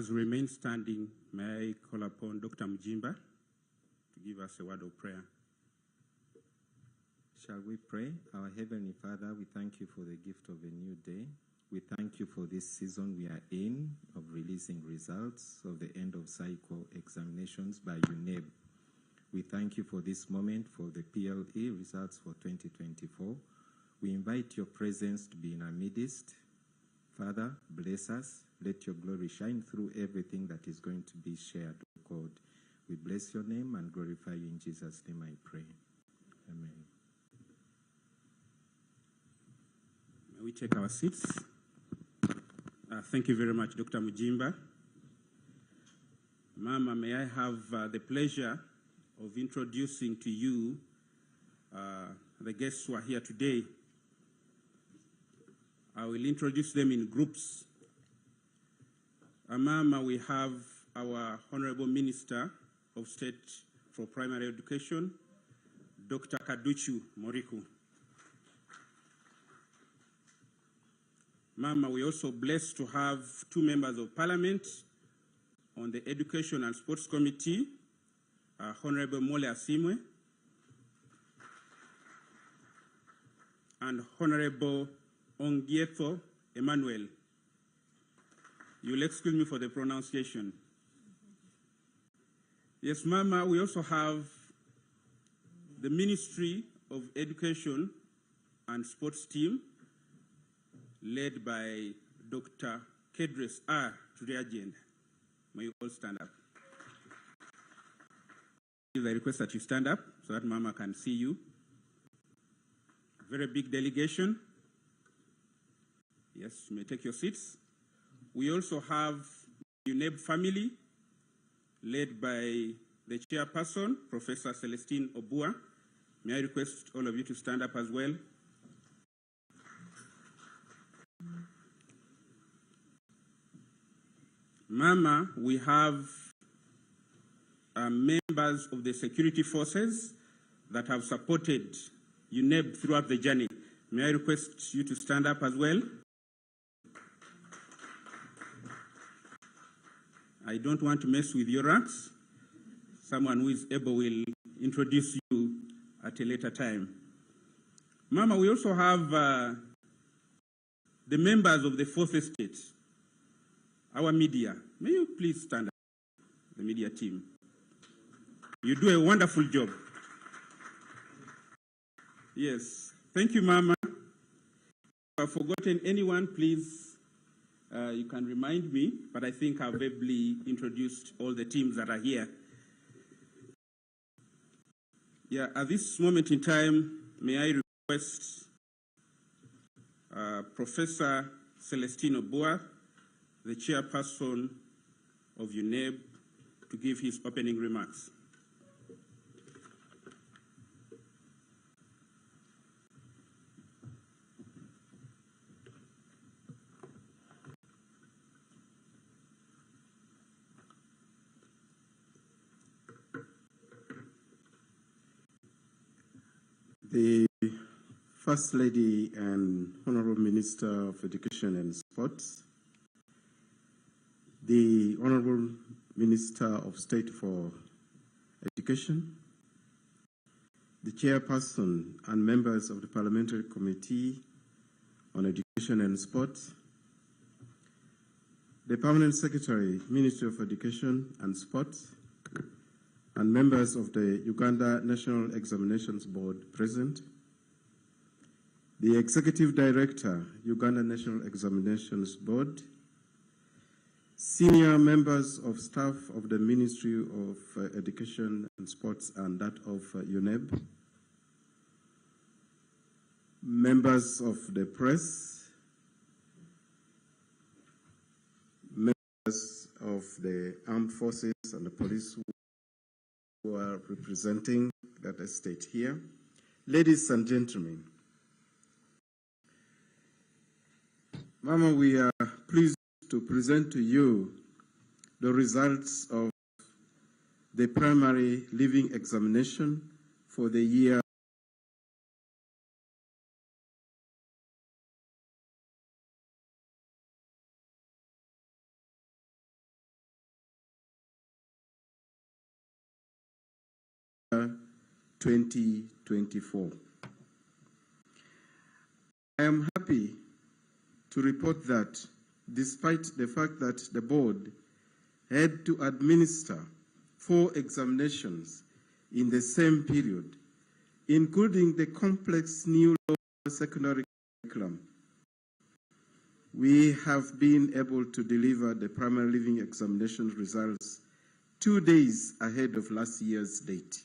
As we remain standing, may I call upon Dr. Mjimba to give us a word of prayer. Shall we pray? Our Heavenly Father, we thank you for the gift of a new day. We thank you for this season we are in of releasing results of the end of cycle examinations by UNEB. We thank you for this moment for the PLE results for 2024. We invite your presence to be in our midst. Father, bless us. Let your glory shine through everything that is going to be shared, O God. We bless your name and glorify you in Jesus' name I pray. Amen. May we take our seats. Thank you very much, Dr. Mjimba. Mama, may I have the pleasure of introducing to you the guests who are here today. I will introduce them in groups. Mama, we have our Honorable Minister of State for Primary Education, Dr. Kaduchu Moriku. Mama, we also blessed to have two members of Parliament on the Education and Sports Committee, Honorable Mole Asimwe and Honorable Ongietho Emmanuel. You'll excuse me for the pronunciation. Yes, Mama, we also have the Ministry of Education and Sports team, led by Dr. Kedres R. to the agenda. May you all stand up. I request that you stand up so that Mama can see you. Very big delegation. Yes, you may take your seats. We also have the UNEB family, led by the chairperson, Professor Celestine Obua. May I request all of you to stand up as well. Mama, we have members of the security forces that have supported UNEB throughout the journey. May I request you to stand up as well? I don't want to mess with your ranks. Someone who is able will introduce you at a later time. Mama, we also have the members of the Fourth Estate, our media. May you please stand up, the media team. You do a wonderful job. Yes, thank you, Mama. If I've forgotten anyone, please, you can remind me, but I think I've ably introduced all the teams that are here. Yeah, at this moment in time, may I request Professor Celestine Obua, the chairperson of UNEB, to give his opening remarks. The First Lady and Honorable Minister of Education and Sports, the Honorable Minister of State for Education, the Chairperson and members of the Parliamentary Committee on Education and Sports, the Permanent Secretary, Ministry of Education and Sports, and members of the Uganda National Examinations Board present, the Executive Director, Uganda National Examinations Board, senior members of staff of the Ministry of Education and Sports and that of UNEB, members of the press, members of the armed forces and the police who are representing that estate here, ladies and gentlemen. Mama, we are pleased to present to you the results of the primary living examination for the year 2024. I am happy to report that despite the fact that the board had to administer 4 examinations in the same period, including the complex new secondary curriculum, we have been able to deliver the primary living examination results 2 days ahead of last year's date.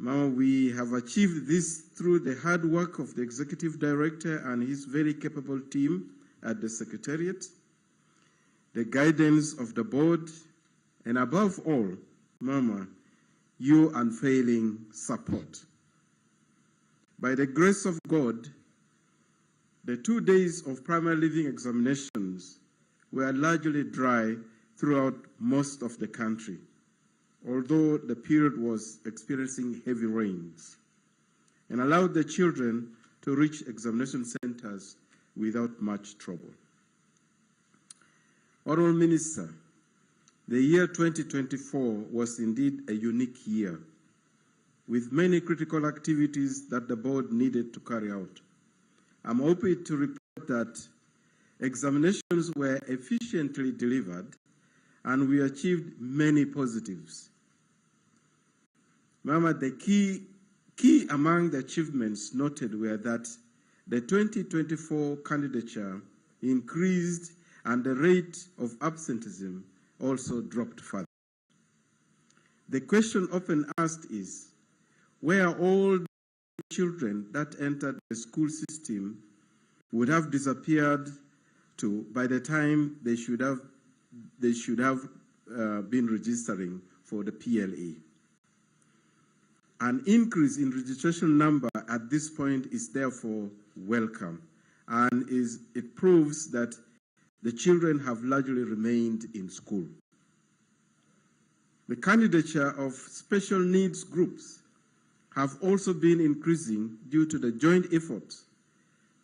Now, we have achieved this through the hard work of the Executive Director and his very capable team at the Secretariat, the guidance of the board, and above all, Mama, your unfailing support. By the grace of God, the 2 days of primary living examinations were largely dry throughout most of the country, although the period was experiencing heavy rains, and allowed the children to reach examination centers without much trouble. Honorable Minister, the year 2024 was indeed a unique year, with many critical activities that the board needed to carry out. I'm happy to report that examinations were efficiently delivered and we achieved many positives. Mama, the key among the achievements noted were that the 2024 candidature increased and the rate of absenteeism also dropped further. The question often asked is, where all the children that entered the school system would have disappeared to by the time they should have been registering for the PLA. An increase in registration number at this point is therefore welcome, and it proves that the children have largely remained in school. The candidature of special needs groups have also been increasing due to the joint efforts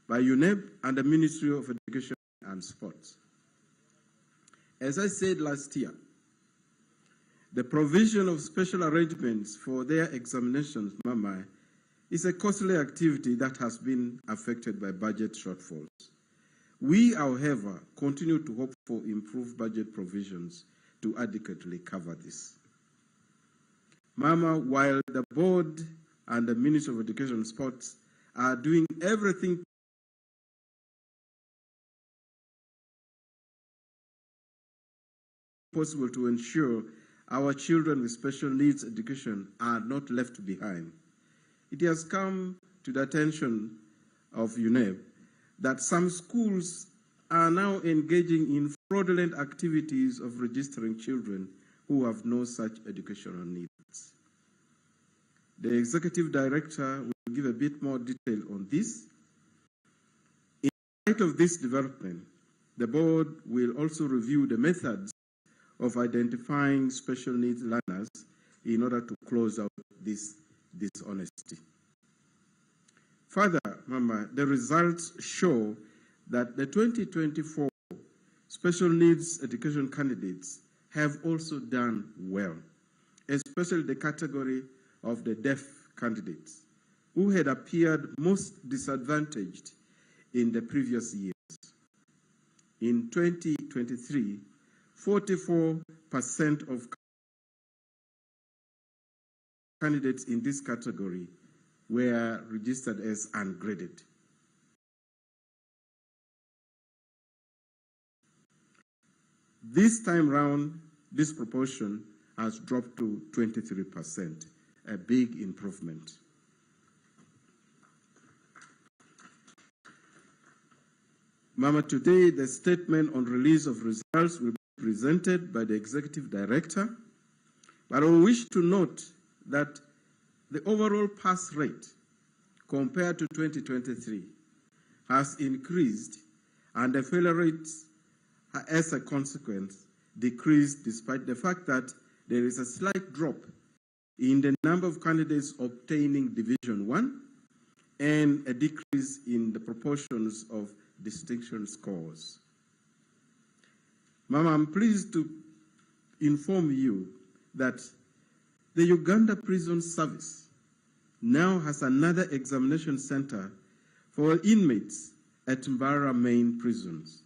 by UNEP and the Ministry of Education and Sports. As I said last year, the provision of special arrangements for their examinations, Mama, is a costly activity that has been affected by budget shortfalls. We, however, continue to hope for improved budget provisions to adequately cover this. Mama, while the board and the Ministry of Education and Sports are doing everything possible to ensure our children with special needs education are not left behind, it has come to the attention of UNEP that some schools are now engaging in fraudulent activities of registering children who have no such educational needs. The Executive Director will give a bit more detail on this. In light of this development, the board will also review the methods of identifying special needs learners in order to close out this dishonesty. Further, Mama, the results show that the 2024 special needs education candidates have also done well, especially the category of the deaf candidates, who had appeared most disadvantaged in the previous years. In 2023, 44% of candidates in this category were registered as ungraded. This time round, this proportion has dropped to 23%, a big improvement. Mama, today the statement on release of results will be presented by the Executive Director, but I wish to note that the overall pass rate compared to 2023 has increased and the failure rates as a consequence decreased, despite the fact that there is a slight drop in the number of candidates obtaining Division 1 and a decrease in the proportions of distinction scores. Mama, I'm pleased to inform you that The Uganda Prison Service now has another examination center for inmates at Mbarara main prisons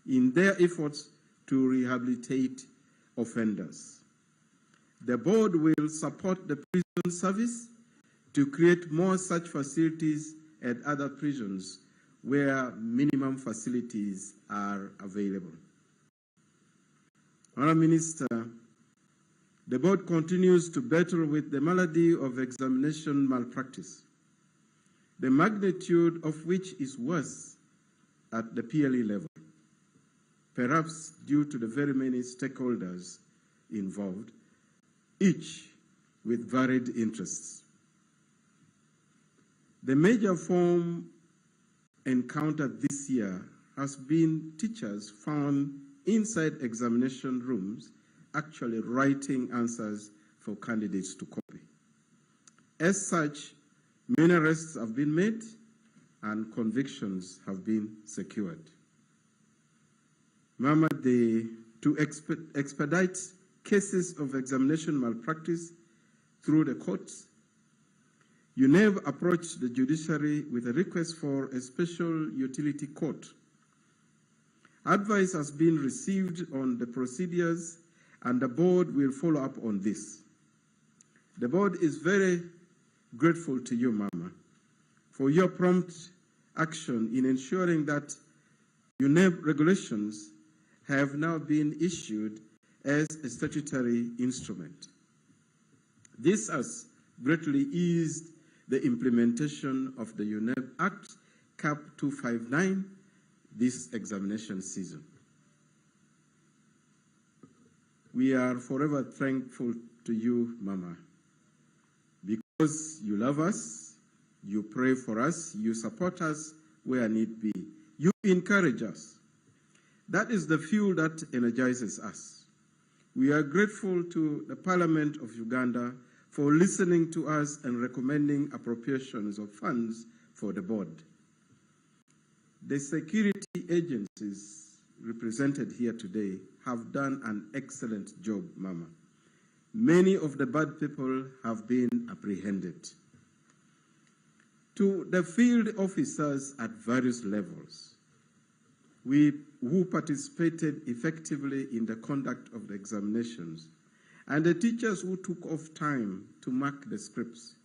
in their efforts to rehabilitate offenders. The board will support the prison service to create more such facilities at other prisons where minimum facilities are available. Honourable Minister, the board continues to battle with the malady of examination malpractice, the magnitude of which is worse at the PLE level, perhaps due to the very many stakeholders involved, each with varied interests. The major form encountered this year has been teachers found inside examination rooms actually writing answers for candidates to copy. As such, many arrests have been made and convictions have been secured. Mama, to expedite cases of examination malpractice through the courts, UNEB approached the judiciary with a request for a special utility court. Advice has been received on the procedures, and the board will follow up on this. The board is very grateful to you, Mama, for your prompt action in ensuring that UNEB regulations have now been issued as a statutory instrument. This has greatly eased the implementation of the UNEB Act Cap 259 this examination season. We are forever thankful to you, Mama, because you love us, you pray for us, you support us where need be, you encourage us. That is the fuel that energizes us. We are grateful to the Parliament of Uganda for listening to us and recommending appropriations of funds for the board. The security agencies represented here today have done an excellent job, Mama. Many of the bad people have been apprehended. To the field officers at various levels, who participated effectively in the conduct of the examinations, and the teachers who took off time to mark the scripts,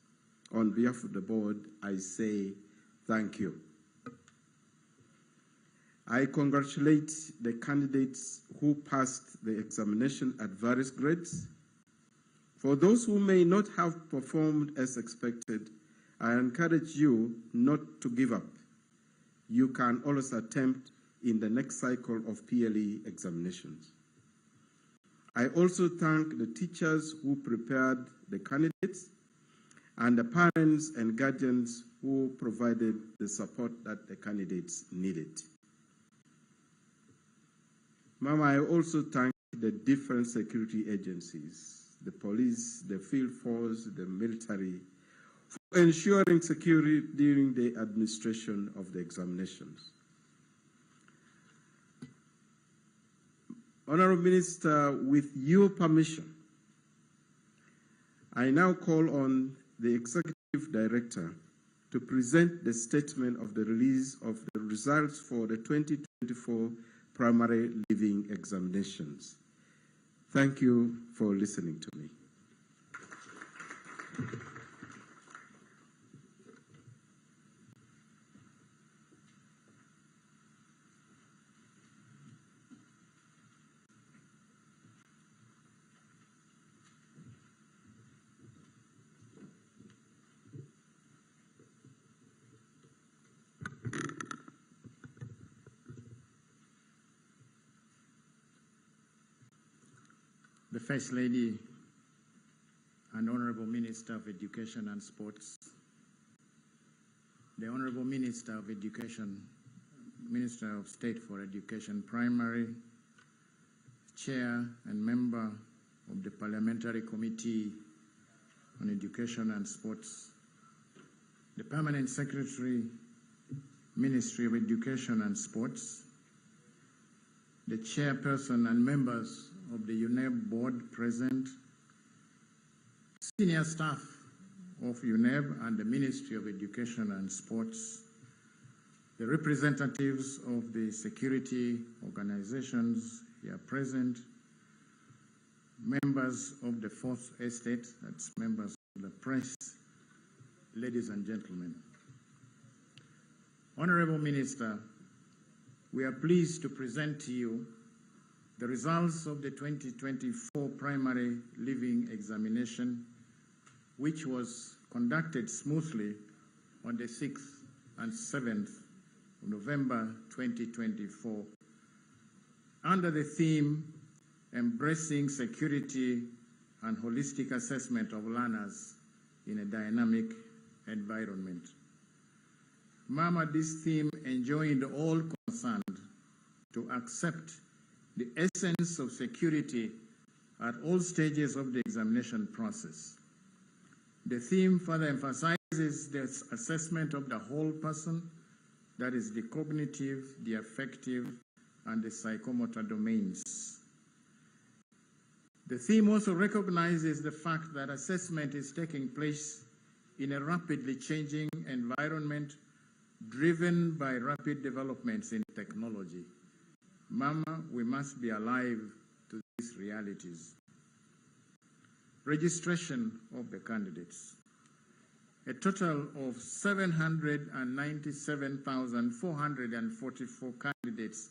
on behalf of the board, I say thank you. I congratulate the candidates who passed the examination at various grades. For those who may not have performed as expected, I encourage you not to give up. You can always attempt in the next cycle of PLE examinations. I also thank the teachers who prepared the candidates and the parents and guardians who provided the support that the candidates needed. Mama, I also thank the different security agencies, the police, the field force, the military, for ensuring security during the administration of the examinations. Honourable Minister, with your permission, I now call on the Executive Director to present the statement of the release of the results for the 2024 primary living examinations. Thank you for listening to me. The First Lady and Honourable Minister of Education and Sports, the Honourable Minister of Education, Minister of State for Education, Primary, Chair and Member of the Parliamentary Committee on Education and Sports, the Permanent Secretary, Ministry of Education and Sports, the Chairperson and members of the UNEB board present, senior staff of UNEB and the Ministry of Education and Sports, the representatives of the security organizations here present, members of the Fourth Estate, that's members of the press, ladies and gentlemen. Honorable Minister, we are pleased to present to you the results of the 2024 primary living examination, which was conducted smoothly on the 6th and 7th of November 2024 under the theme Embracing Security and Holistic Assessment of Learners in a Dynamic Environment. Mama, this theme enjoined all concerned to accept the essence of security at all stages of the examination process. The theme further emphasizes the assessment of the whole person, that is the cognitive, the affective, and the psychomotor domains. The theme also recognizes the fact that assessment is taking place in a rapidly changing environment driven by rapid developments in technology. Mama, we must be alive to these realities. Registration of the candidates. A total of 797,444 candidates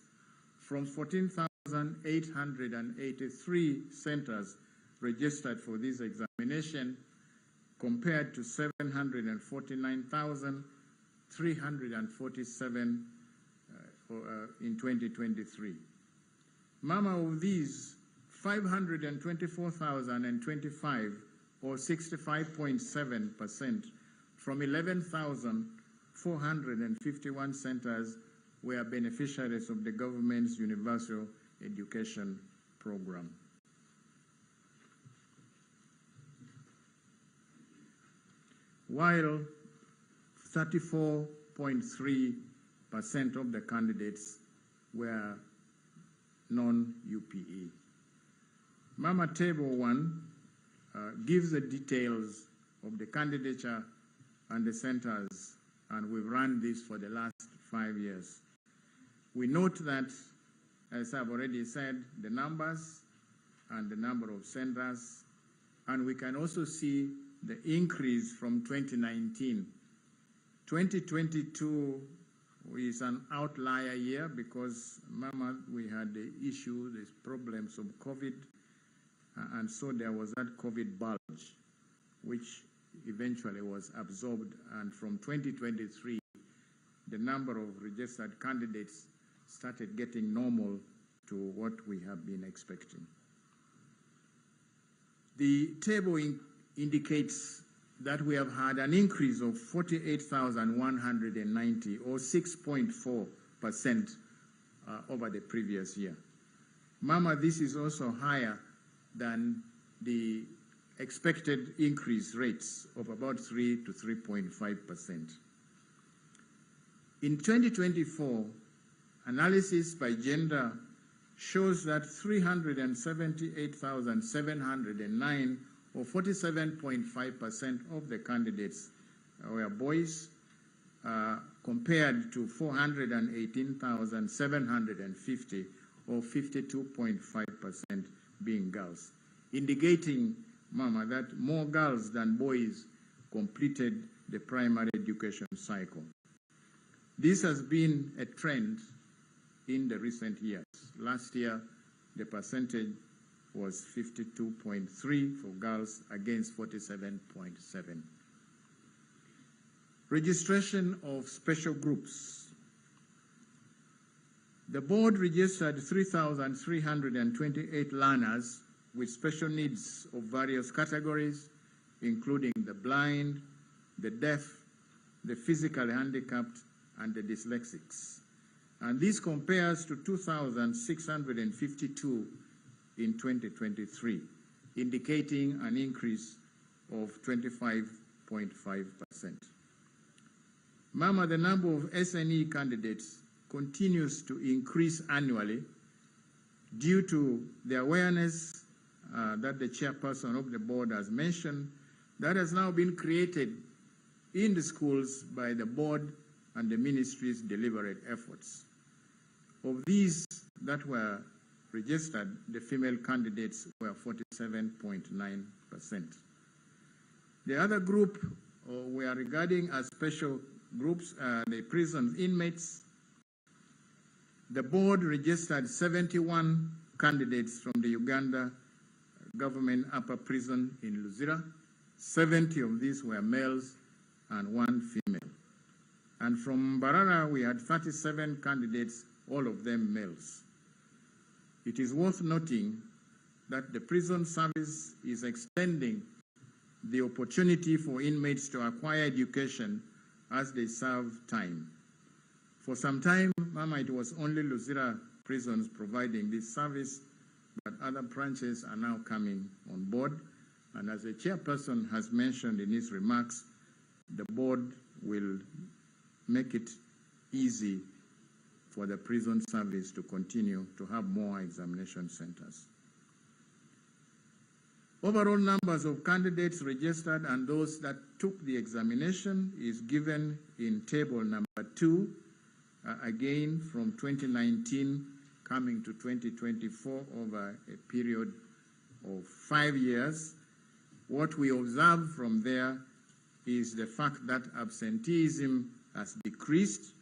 from 14,883 centers registered for this examination, compared to 749,347 in 2023. Mama, of these, 524,025, or 65.7%, from 11,451 centers were beneficiaries of the government's universal education program. While 34.3% of the candidates were non-UPE. Mama, Table 1 gives the details of the candidature and the centers, and we've run this for the last 5 years. We note that, as I've already said, the numbers and the number of centers, and we can also see the increase from 2019. 2022 is an outlier year because, Mama, we had the issue, the problems of COVID, and so there was that COVID bulge, which eventually was absorbed, and from 2023, the number of registered candidates started getting normal to what we have been expecting. The table indicates that we have had an increase of 48,190, or 6.4% over the previous year. Mama, this is also higher than the expected increase rates of about 3 to 3.5%. In 2024, analysis by gender shows that 378,709, or 47.5% of the candidates were boys, compared to 418,750, or 52.5% being girls, indicating, Mama, that more girls than boys completed the primary education cycle. This has been a trend in the recent years. Last year, the percentage was 52.3 for girls against 47.7. Registration of special groups. The board registered 3,328 learners with special needs of various categories, including the blind, the deaf, the physically handicapped, and the dyslexics. And this compares to 2,652 in 2023, indicating an increase of 25.5%. Mama, the number of SNE candidates continues to increase annually due to the awareness that the chairperson of the board has mentioned that has now been created in the schools by the board and the ministry's deliberate efforts. Of these that were registered, the female candidates were 47.9%. The other group we are regarding as special groups are the prison inmates. The board registered 71 candidates from the Uganda government upper prison in Luzira. 70 of these were males and 1 female. And from Mbarara, we had 37 candidates, all of them males. It is worth noting that the prison service is extending the opportunity for inmates to acquire education as they serve time. For some time, Mama, it was only Luzira prisons providing this service, but other branches are now coming on board. And as the chairperson has mentioned in his remarks, the board will make it easy for the prison service to continue to have more examination centers. Overall numbers of candidates registered and those that took the examination is given in table number 2, again from 2019 coming to 2024 over a period of 5 years. What we observe from there is the fact that absenteeism has decreased.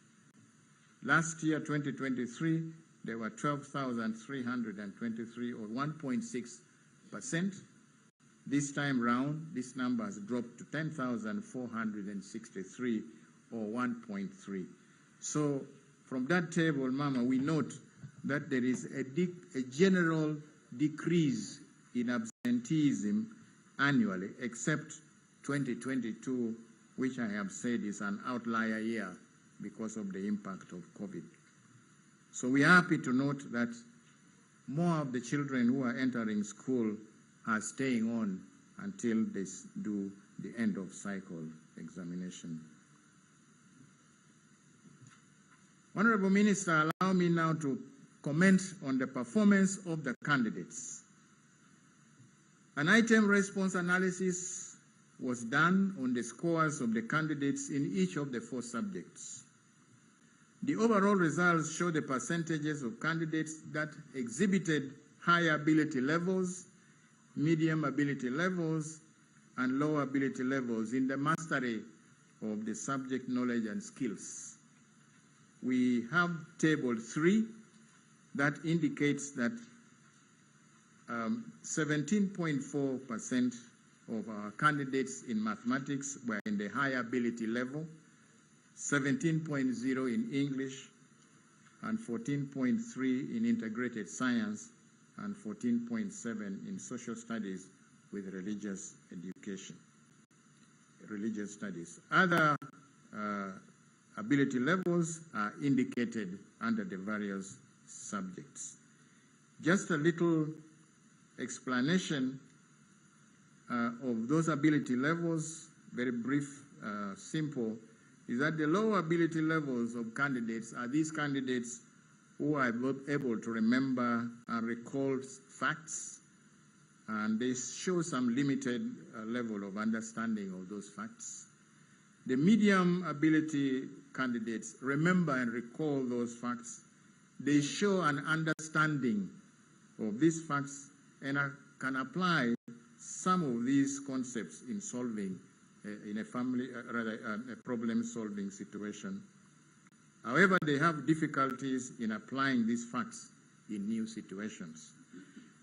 Last year, 2023, there were 12,323 or 1.6%. This time round, this number has dropped to 10,463 or 1.3. So from that table, Mama, we note that there is a general decrease in absenteeism annually, except 2022, which I have said is an outlier year because of the impact of COVID. So we are happy to note that more of the children who are entering school are staying on until they do the end of cycle examination. Honorable Minister, allow me now to comment on the performance of the candidates. An item response analysis was done on the scores of the candidates in each of the 4 subjects. The overall results show the percentages of candidates that exhibited high ability levels, medium ability levels, and low ability levels in the mastery of the subject knowledge and skills. We have table 3 that indicates that 17.4% of our candidates in mathematics were in the high ability level, 17.0 in English, and 14.3 in integrated science, and 14.7 in social studies with religious education, religious studies. Other ability levels are indicated under the various subjects. Just a little explanation of those ability levels, very brief, simple, is that the low ability levels of candidates are these candidates who are able to remember and recall facts, and they show some limited level of understanding of those facts. The medium ability candidates remember and recall those facts. They show an understanding of these facts and can apply some of these concepts in solving in a problem-solving situation. However, they have difficulties in applying these facts in new situations.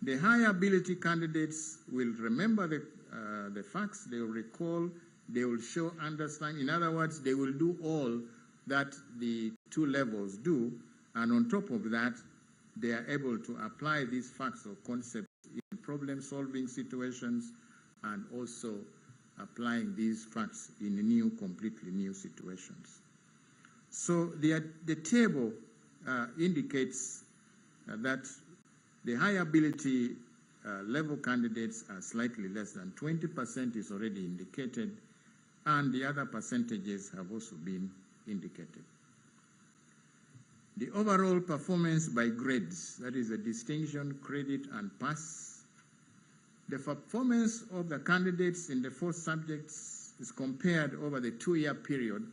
The high ability candidates will remember the facts, they will recall, they will show understanding. In other words, they will do all that the 2 levels do, and on top of that, they are able to apply these facts or concepts in problem-solving situations and also applying these facts in new, completely new situations. So the table indicates that the high ability level candidates are slightly less than 20% is already indicated, and the other percentages have also been indicated. The overall performance by grades, that is a distinction, credit, and pass, The performance of the candidates in the 4 subjects is compared over the 2-year period,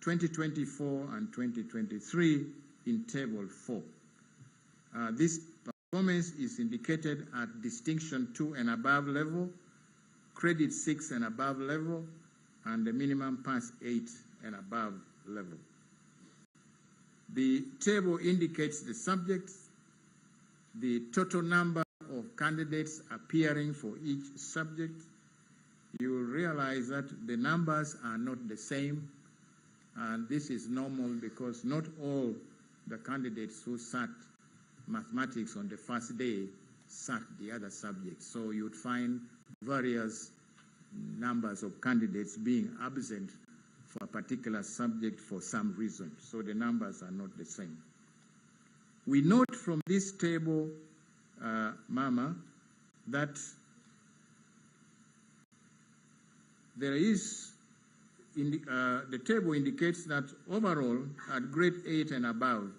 2024 and 2023, in Table 4. This performance is indicated at distinction 2 and above level, credit 6 and above level, and the minimum pass 8 and above level. The table indicates the subjects, the total number of candidates appearing for each subject. You will realize that the numbers are not the same, and this is normal because not all the candidates who sat mathematics on the first day sat the other subjects. So you would find various numbers of candidates being absent for a particular subject for some reason. So the numbers are not the same. We note from this table, Mama, that there is, the table indicates that overall, at grade 8 and above,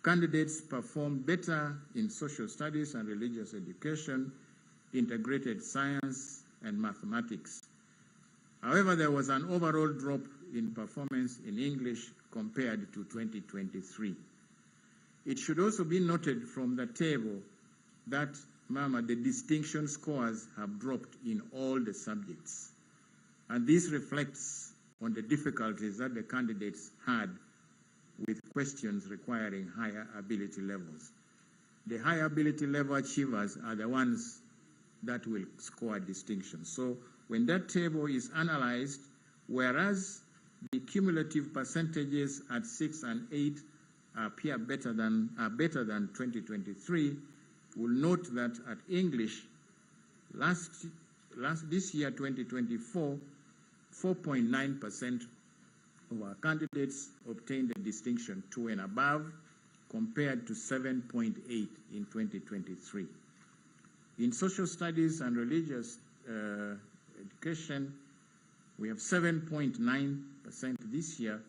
candidates performed better in social studies and religious education, integrated science, and mathematics. However, there was an overall drop in performance in English compared to 2023. It should also be noted from the table that, Mama, the distinction scores have dropped in all the subjects. And this reflects on the difficulties that the candidates had with questions requiring higher ability levels. The higher ability level achievers are the ones that will score distinction. So when that table is analyzed, whereas the cumulative percentages at 6 and 8 appear better than 2023, we'll note that at English, this year, 2024, 4.9% of our candidates obtained the distinction 2 and above, compared to 7.8 in 2023. In social studies and religious education, we have 7.9% this year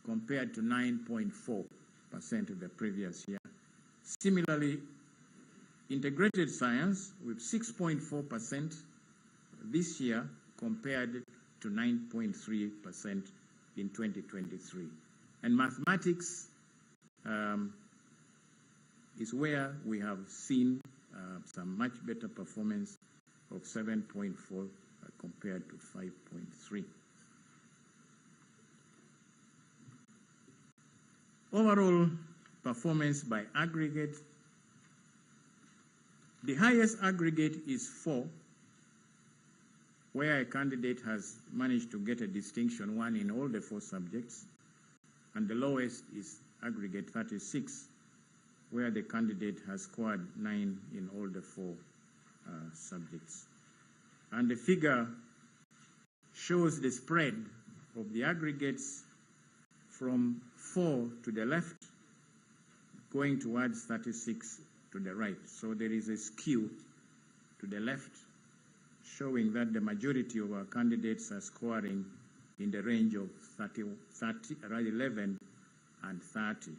compared to 9.4% the previous year. Similarly, integrated science with 6.4% this year compared to 9.3% in 2023. And mathematics is where we have seen some much better performance of 7.4 compared to 5.3. Overall performance by aggregate, the highest aggregate is 4, where a candidate has managed to get a distinction 1 in all the 4 subjects, and the lowest is aggregate 36, where the candidate has scored 9 in all the 4 subjects. And the figure shows the spread of the aggregates from 4 to the left, going towards 36 to the right. So there is a skew to the left, showing that the majority of our candidates are scoring in the range of 11 and 30.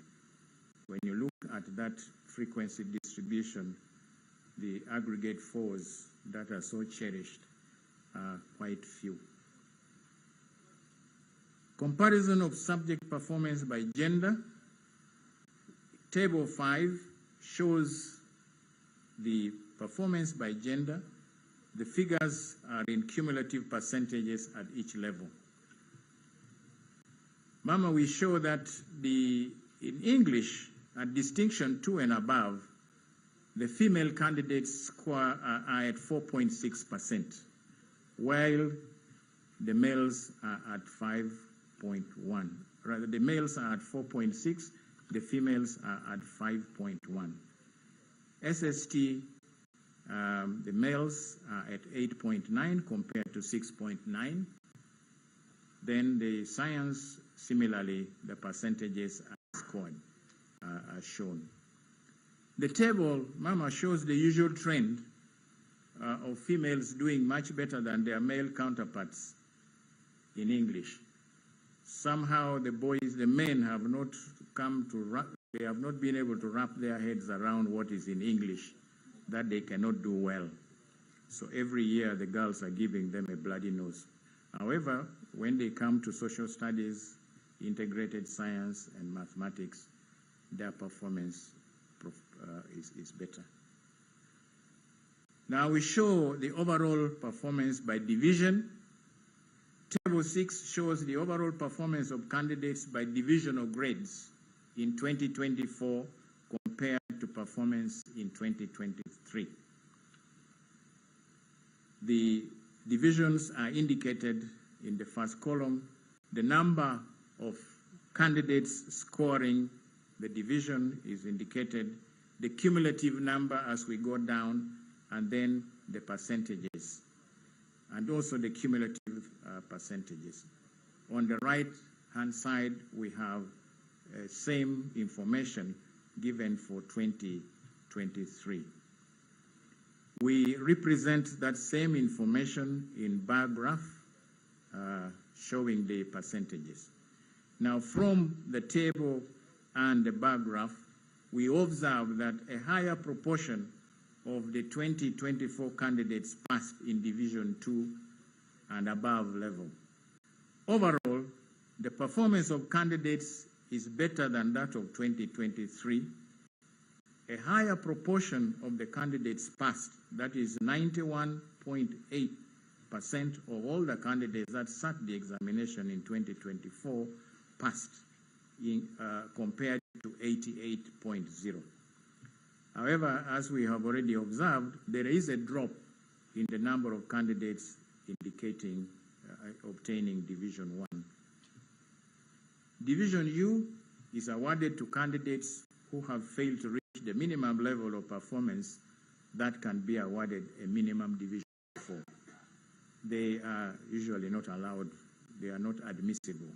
When you look at that frequency distribution, the aggregate 4s that are so cherished are quite few. Comparison of subject performance by gender. Table 5 shows the performance by gender. The figures are in cumulative percentages at each level. Mama, we show that in English, at distinction 2 and above, the female candidates score are at 4.6%, while the males are at 5.1. Rather, the males are at 4.6, the females are at 5.1. SST, the males are at 8.9 compared to 6.9. Then the science, similarly, the percentages are scored, are shown. The table, Mama, shows the usual trend of females doing much better than their male counterparts in English. Somehow the men have not they have not been able to wrap their heads around what is in English, that they cannot do well. So every year the girls are giving them a bloody nose. However, when they come to social studies, integrated science, and mathematics, their performance is better. Now we show the overall performance by division. Table 6 shows the overall performance of candidates by division of grades in 2024 compared to performance in 2023. The divisions are indicated in the first column. The number of candidates scoring the division is indicated, the cumulative number as we go down, and then the percentages, and also the cumulative percentages. On the right-hand side, we have same information given for 2023. We represent that same information in bar graph showing the percentages. Now, from the table and the bar graph, we observe that a higher proportion of the 2024 candidates passed in Division 2 and above level. Overall, the performance of candidates is better than that of 2023. A higher proportion of the candidates passed, that is 91.8% of all the candidates that sat the examination in 2024 passed, compared to 88.0%. However, as we have already observed, there is a drop in the number of candidates indicating obtaining Division 1. Division U is awarded to candidates who have failed to reach the minimum level of performance that can be awarded a minimum Division 4. They are usually not allowed, they are not admissible.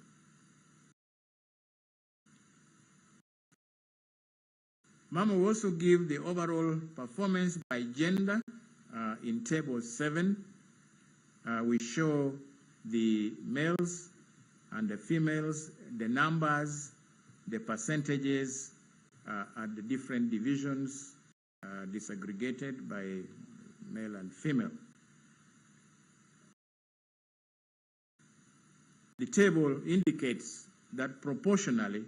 Mama will also give the overall performance by gender in Table 7. We show the males and the females, the numbers, the percentages at the different divisions, disaggregated by male and female. The table indicates that proportionally,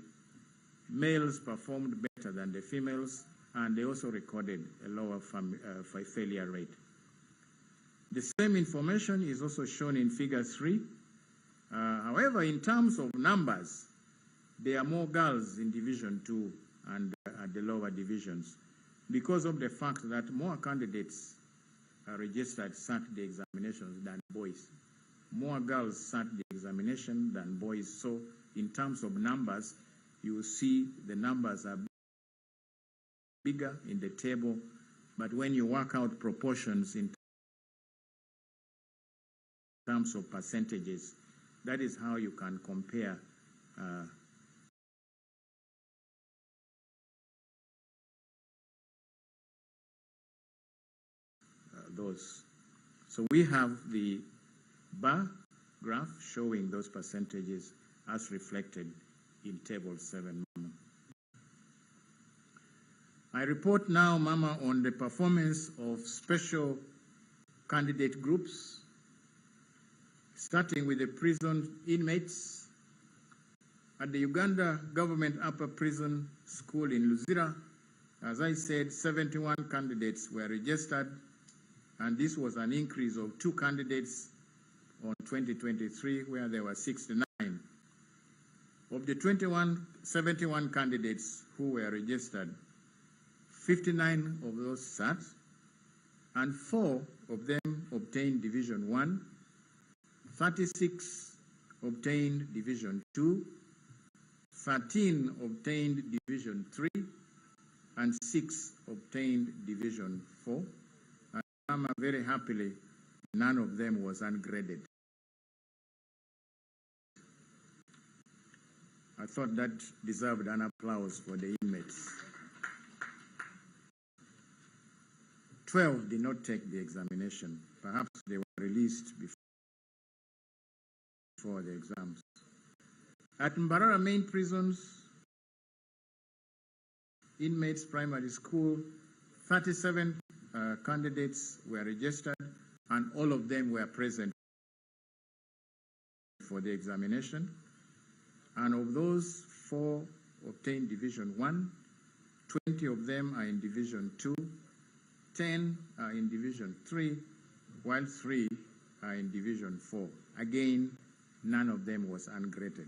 males performed better than the females, and they also recorded a lower failure rate. The same information is also shown in Figure 3. However, in terms of numbers, there are more girls in Division 2 and at the lower divisions because of the fact that more candidates are registered sat the examinations than boys. More girls sat the examination than boys. So in terms of numbers, you will see the numbers are bigger in the table, but when you work out proportions in terms of percentages, that is how you can compare those. So we have the bar graph showing those percentages as reflected in Table 7, Mama. I report now, Mama, on the performance of special candidate groups, starting with the prison inmates. At the Uganda Government Upper Prison School in Luzira, as I said, 71 candidates were registered, and this was an increase of 2 candidates on 2023, where there were 69. Of the 71 candidates who were registered, 59 of those sat, and 4 of them obtained Division 1, 36 obtained Division 2, 13 obtained Division 3, and 6 obtained Division 4. And Mama, very happily, none of them was ungraded. I thought that deserved an applause for the inmates. 12 did not take the examination. Perhaps they were released before the exams. At Mbarara main prisons, inmates primary school, 37 candidates were registered, and all of them were present for the examination. And of those 4 obtained Division 1, 20 of them are in Division 2, 10 are in Division 3, while 3 are in Division 4. Again, none of them was ungraded.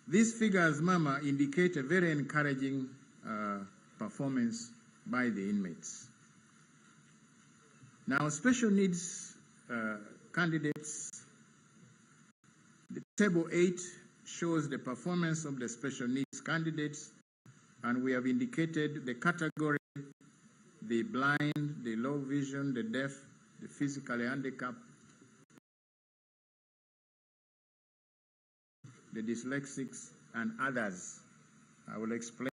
These figures, Mama, indicate a very encouraging performance by the inmates. Now, special needs candidates, the Table 8 shows the performance of the special needs candidates, and we have indicated the category: the blind, the low vision, the deaf, the physically handicapped, the dyslexics, and others. I will explain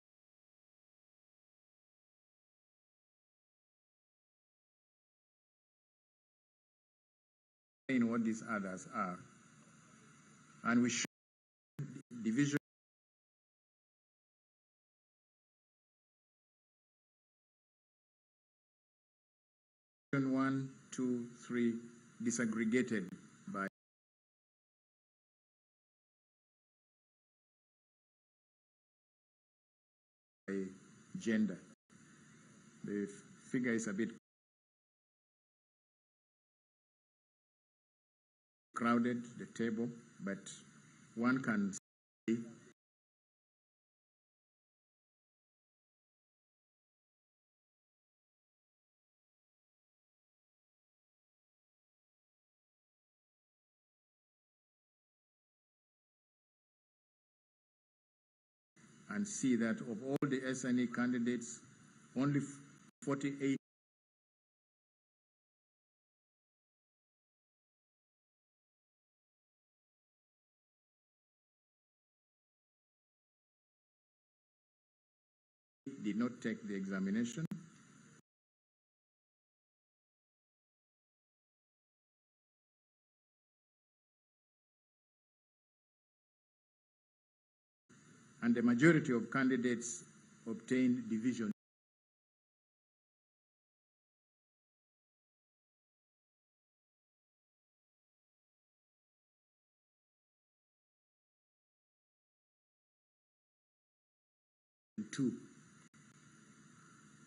what these others are. And we show Division 1, 2, 3 disaggregated by gender. The figure is a bit crowded, the table, but one can see and see that of all the SNE candidates, only 48 did not take the examination. And the majority of candidates obtained Division 2.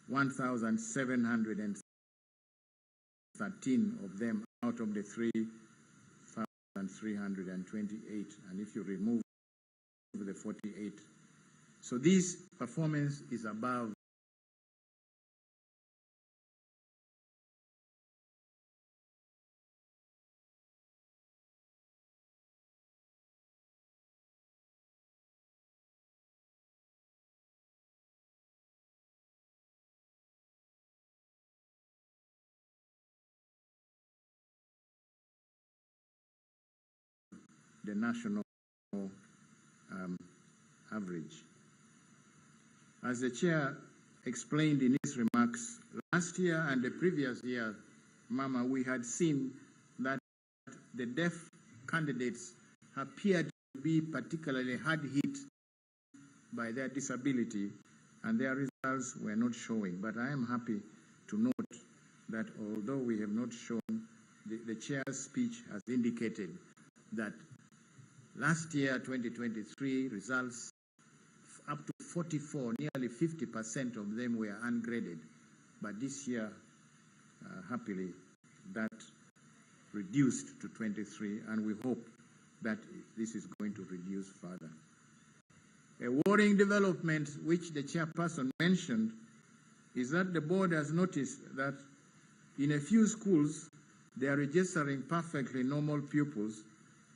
1,713 of them out of the 3,328. And if you remove the 48. So this performance is above the national average. As the chair explained in his remarks, last year and the previous year, Mama, we had seen that the deaf candidates appeared to be particularly hard hit by their disability, and their results were not showing. But I am happy to note that although we have not shown, the chair's speech has indicated that last year, 2023, results up to 44, nearly 50% of them were ungraded. But this year, happily, that reduced to 23, and we hope that this is going to reduce further. A worrying development, which the chairperson mentioned, is that the board has noticed that in a few schools, they are registering perfectly normal pupils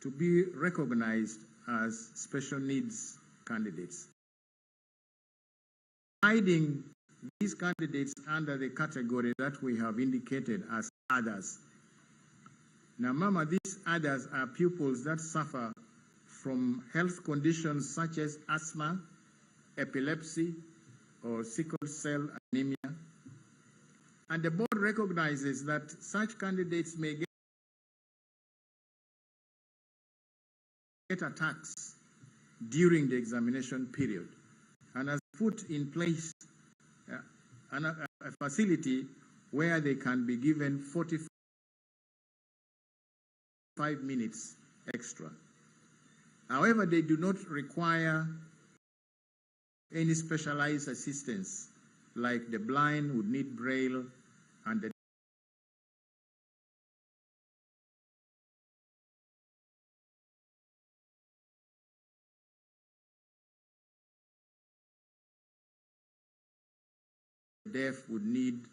to be recognized as special needs candidates, hiding these candidates under the category that we have indicated as others. Now, Mama, these others are pupils that suffer from health conditions such as asthma, epilepsy, or sickle cell anemia. And the board recognizes that such candidates may get attacks during the examination period, and has put in place a a facility where they can be given 45 minutes extra. However, they do not require any specialized assistance, like the blind would need braille and the deaf would need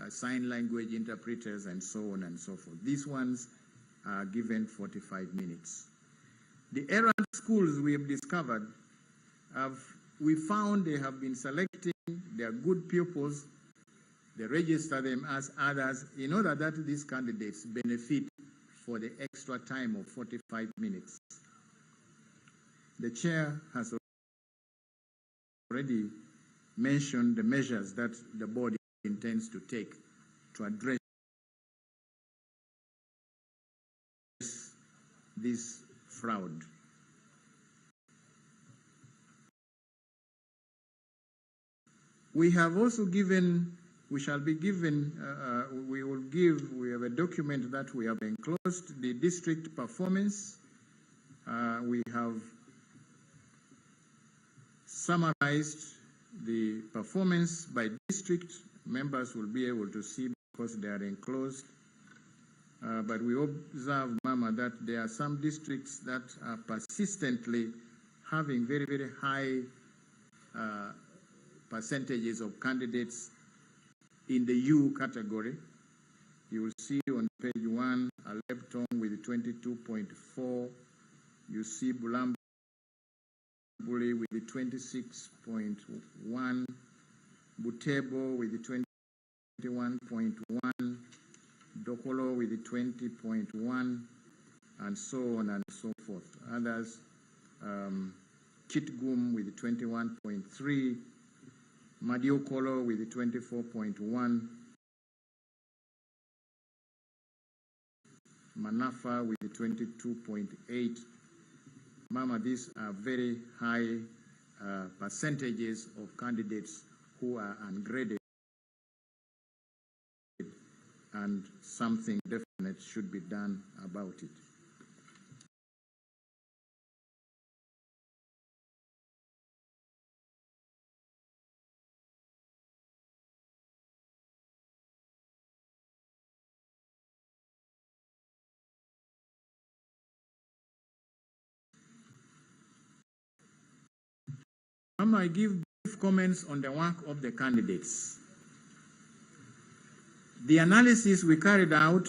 sign language interpreters and so on and so forth. These ones are given 45 minutes. The errant schools we have discovered, we found they have been selecting their good pupils, they register them as others in order that these candidates benefit for the extra time of 45 minutes. The chair has already mentioned the measures that the board intends to take to address this fraud. We have also given, we have a document that we have enclosed, the district performance. We have summarized the performance by district. Members will be able to see because they are enclosed. But we observe, Mama, that there are some districts that are persistently having very, very high percentages of candidates in the U category. You will see on page 1, Aleptong with 22.4. You see Bulambuli with 26.1. Butebo with 21.1. Dokolo with 20.1, and so on and so forth. Others, Kitgum with 21.3, Madiokolo with 24.1, Manafa with 22.8. Mama, these are very high percentages of candidates who are ungraded, and something definite should be done about it. I give brief comments on the work of the candidates. The analysis we carried out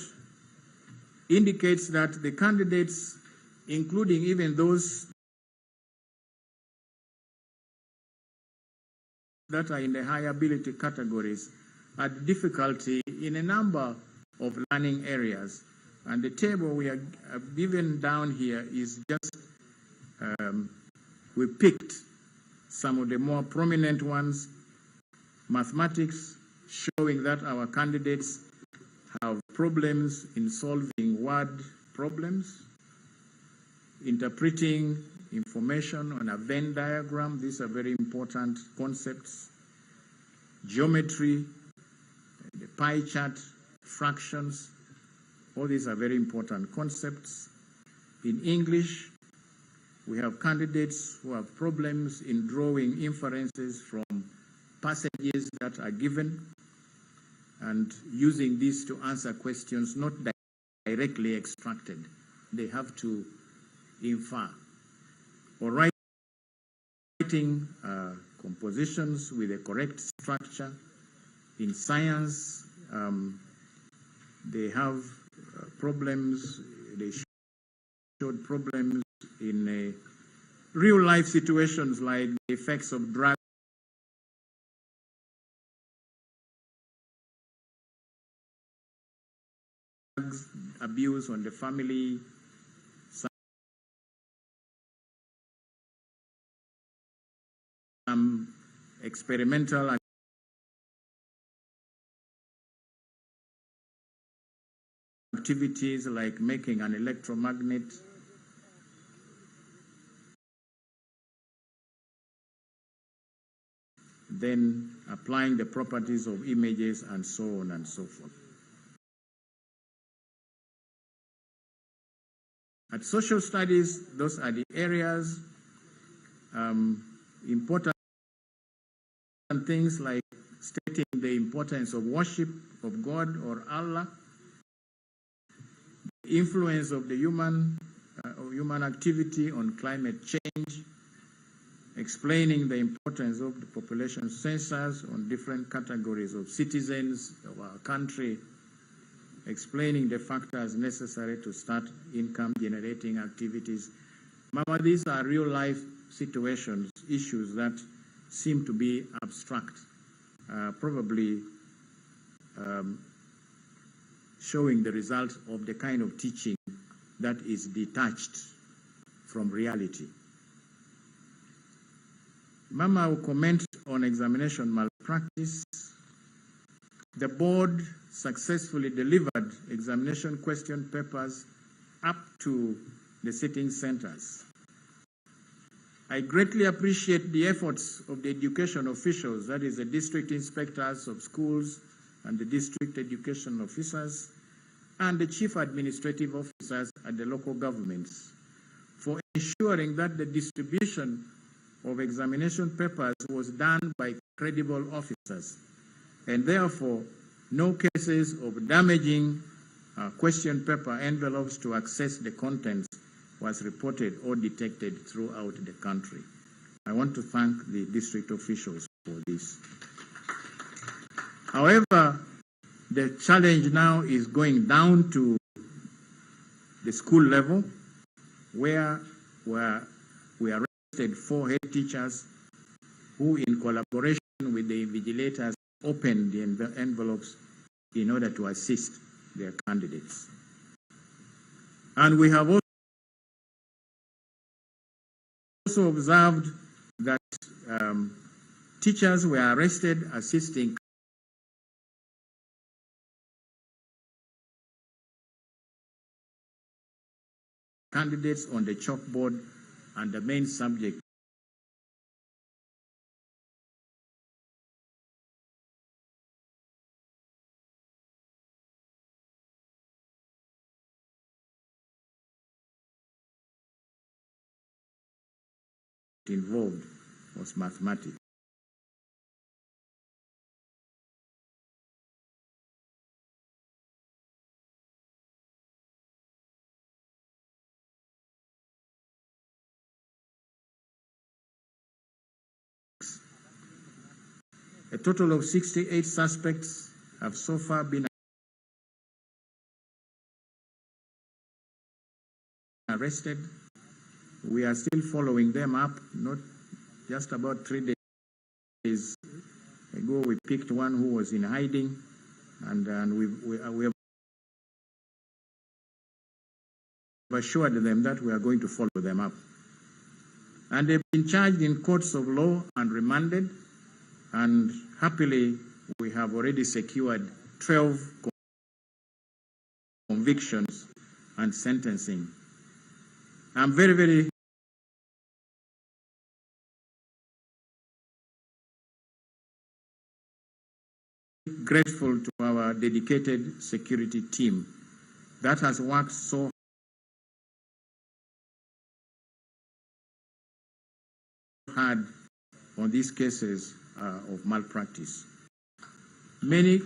indicates that the candidates, including even those that are in the high ability categories, had difficulty in a number of learning areas. And the table we are given down here is just, we picked some of the more prominent ones. Mathematics, showing that our candidates have problems in solving word problems, interpreting information on a Venn diagram. These are very important concepts. Geometry, the pie chart, fractions, all these are very important concepts. In English, we have candidates who have problems in drawing inferences from passages that are given and using this to answer questions not directly extracted. They have to infer. Or writing compositions with a correct structure. In science, they have problems, they showed problems in real life situations like the effects of drugs abuse on the family, some experimental activities like making an electromagnet. Then applying the properties of images, and so on and so forth. At social studies, those are the areas, important things like stating the importance of worship of God or Allah, the influence of the human activity on climate change, explaining the importance of the population census on different categories of citizens of our country, explaining the factors necessary to start income-generating activities. Mama, these are real-life situations, issues that seem to be abstract, probably showing the result of the kind of teaching that is detached from reality. Mama will comment on examination malpractice. The board successfully delivered examination question papers up to the sitting centers. I greatly appreciate the efforts of the education officials, that is the district inspectors of schools and the district education officers and the chief administrative officers at the local governments for ensuring that the distribution of examination papers was done by credible officers, and therefore no cases of damaging question paper envelopes to access the contents was reported or detected throughout the country. I want to thank the district officials for this. However, the challenge now is going down to the school level, where we arrested 4 head teachers who, in collaboration with the invigilators, opened the envelopes in order to assist their candidates. And we have also observed that teachers were arrested assisting candidates on the chalkboard and the main subject involved was mathematics. A total of 68 suspects have so far been arrested. We are still following them up. Not just about 3 days ago, we picked one who was in hiding, and we have assured them that we are going to follow them up. And they've been charged in courts of law and remanded, and happily we have already secured 12 convictions and sentencing. I'm very, very grateful to our dedicated security team that has worked so hard on these cases of malpractice. Many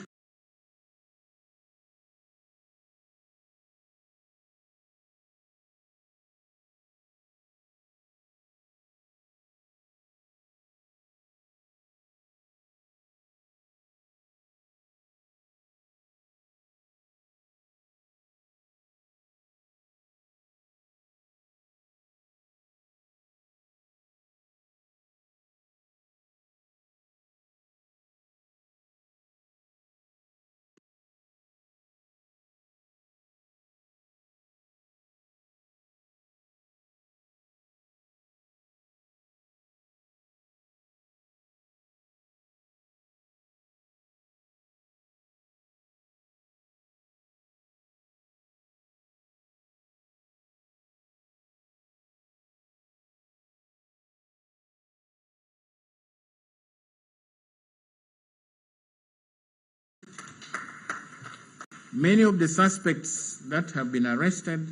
Many of the suspects that have been arrested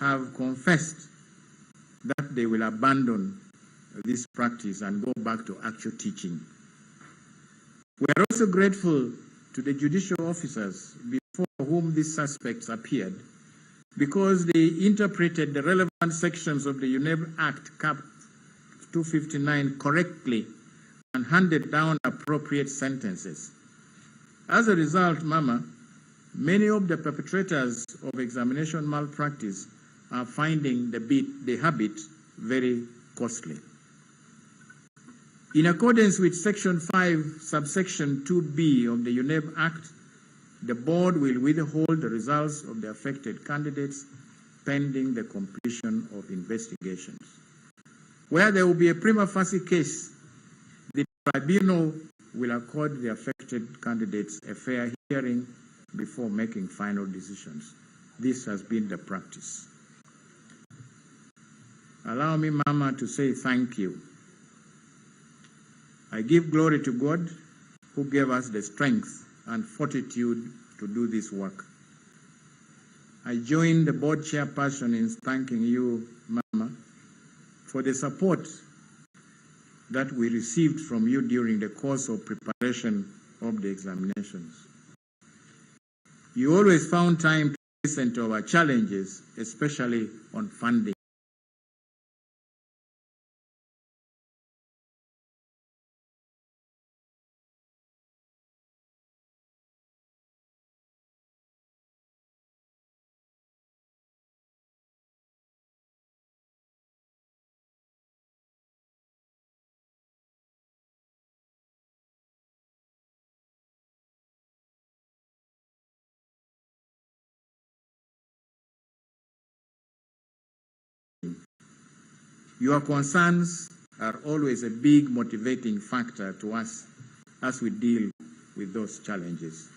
have confessed that they will abandon this practice and go back to actual teaching. We are also grateful to the judicial officers before whom these suspects appeared, because they interpreted the relevant sections of the UNEB Act, Cap 259, correctly and handed down appropriate sentences. As a result, Mama, many of the perpetrators of examination malpractice are finding the habit very costly. In accordance with Section 5, subsection 2B of the UNEB Act, the board will withhold the results of the affected candidates pending the completion of investigations. Where there will be a prima facie case, the tribunal will accord the affected candidates a fair hearing before making final decisions. This has been the practice. Allow me, Mama, to say thank you. I give glory to God who gave us the strength and fortitude to do this work. I join the board chairperson in thanking you, Mama, for the support that we received from you during the course of preparation of the examinations. You always found time to listen to our challenges, especially on funding. Your concerns are always a big motivating factor to us as we deal with those challenges.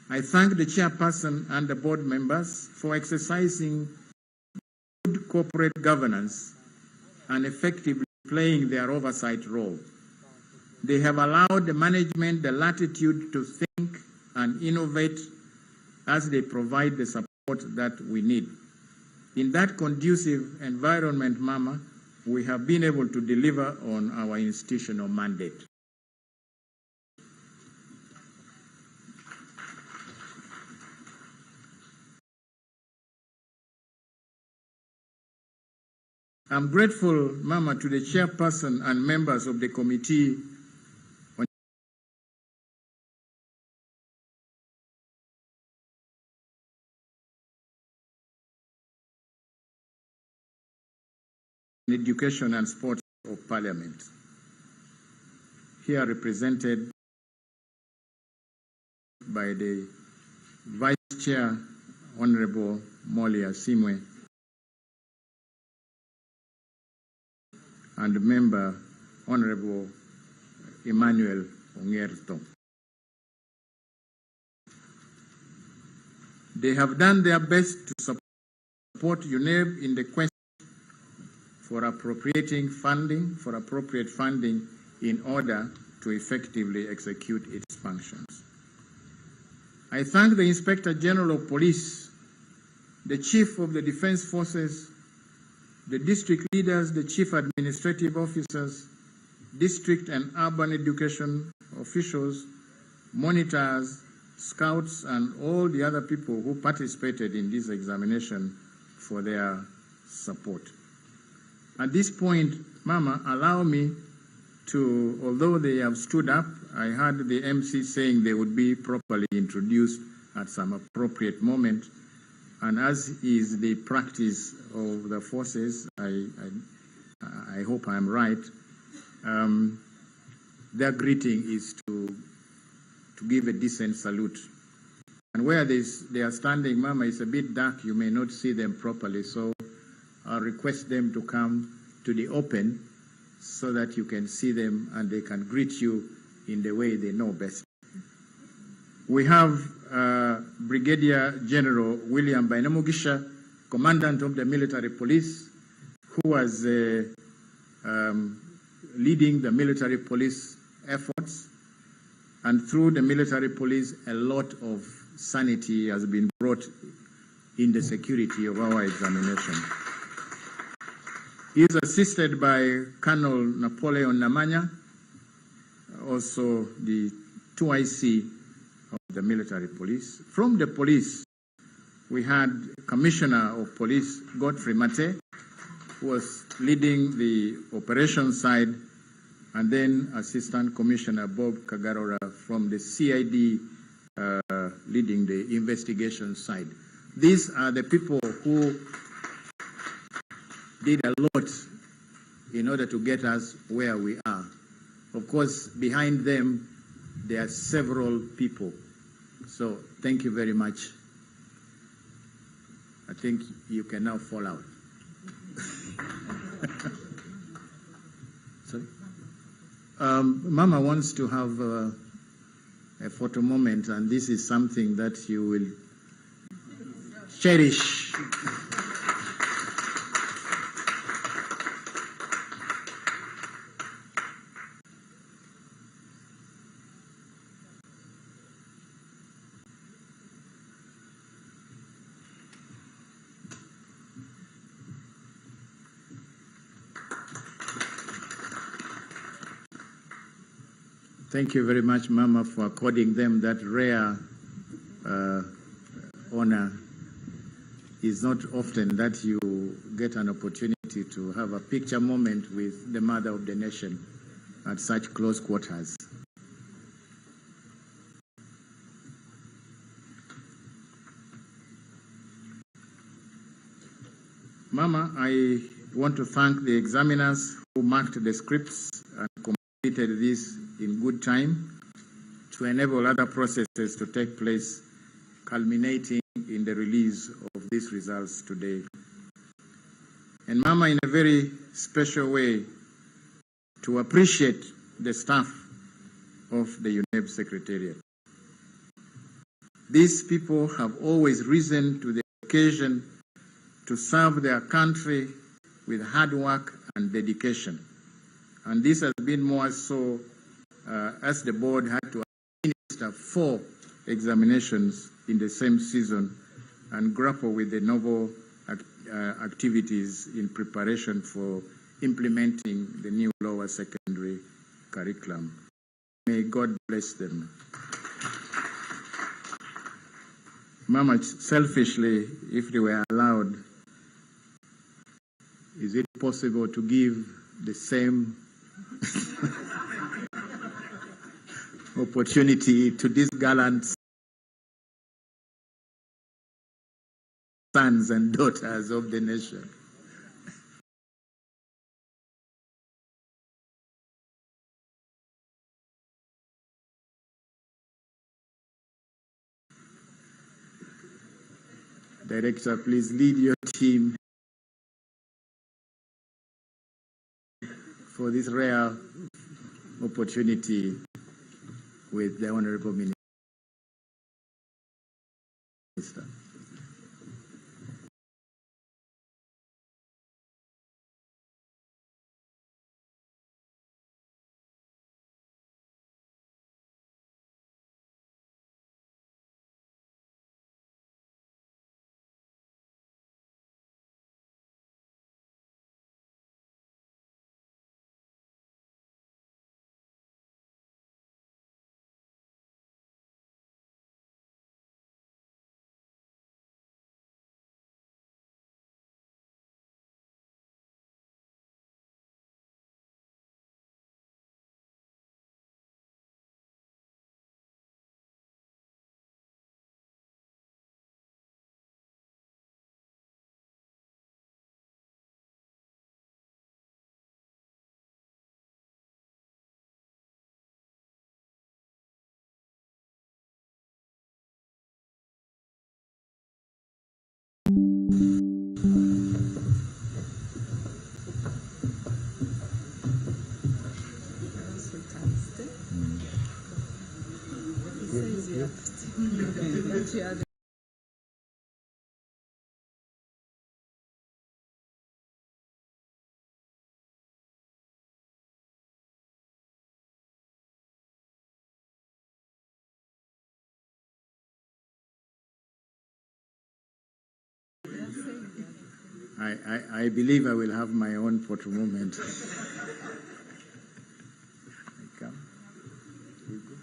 I thank the chairperson and the board members for exercising good corporate governance and effectively playing their oversight role. They have allowed the management the latitude to think and innovate as they provide the support that we need. In that conducive environment, Mama, we have been able to deliver on our institutional mandate. I'm grateful, Mama, to the chairperson and members of the committee on Education and Sports of Parliament, here represented by the Vice Chair, Honorable Molia Simwe, and Member, Honorable Emmanuel Ongerto. They have done their best to support UNEB in the quest for appropriate funding in order to effectively execute its functions. I thank the Inspector General of Police, the Chief of the Defense Forces, the district leaders, the chief administrative officers, district and urban education officials, monitors, scouts, and all the other people who participated in this examination for their support. At this point, Mama, allow me to, although they have stood up, I heard the MC saying they would be properly introduced at some appropriate moment. And as is the practice of the forces, I hope I'm right, their greeting is to give a decent salute. And where they are standing, Mama, it's a bit dark, you may not see them properly, so I'll request them to come to the open so that you can see them and they can greet you in the way they know best. We have Brigadier General William Bainamugisha, Commandant of the Military Police, who was leading the military police efforts. And through the military police, a lot of sanity has been brought in the security of our examination. He is assisted by Colonel Napoleon Namanya, also the 2IC of the military police. From the police, we had Commissioner of Police Godfrey Mate, who was leading the operations side, and then Assistant Commissioner Bob Kagarora from the CID leading the investigation side. These are the people who did a lot in order to get us where we are. Of course, behind them, there are several people. So thank you very much. I think you can now fall out. Sorry? Mama wants to have a photo moment, and this is something that you will cherish. Thank you very much, Mama, for according them that rare honor. It's not often that you get an opportunity to have a picture moment with the mother of the nation at such close quarters. Mama, I want to thank the examiners who marked the scripts and completed this in good time to enable other processes to take place, culminating in the release of these results today. And Mama, in a very special way, to appreciate the staff of the UNEB Secretariat. These people have always risen to the occasion to serve their country with hard work and dedication. And this has been more so as the board had to administer 4 examinations in the same season and grapple with the novel activities in preparation for implementing the new lower secondary curriculum. May God bless them. Mama, selfishly, if they were allowed, is it possible to give the same opportunity to these gallant sons and daughters of the nation? Director, please lead your team for this rare opportunity with the Honorable Minister. I believe I will have my own photo moment. I come. We go.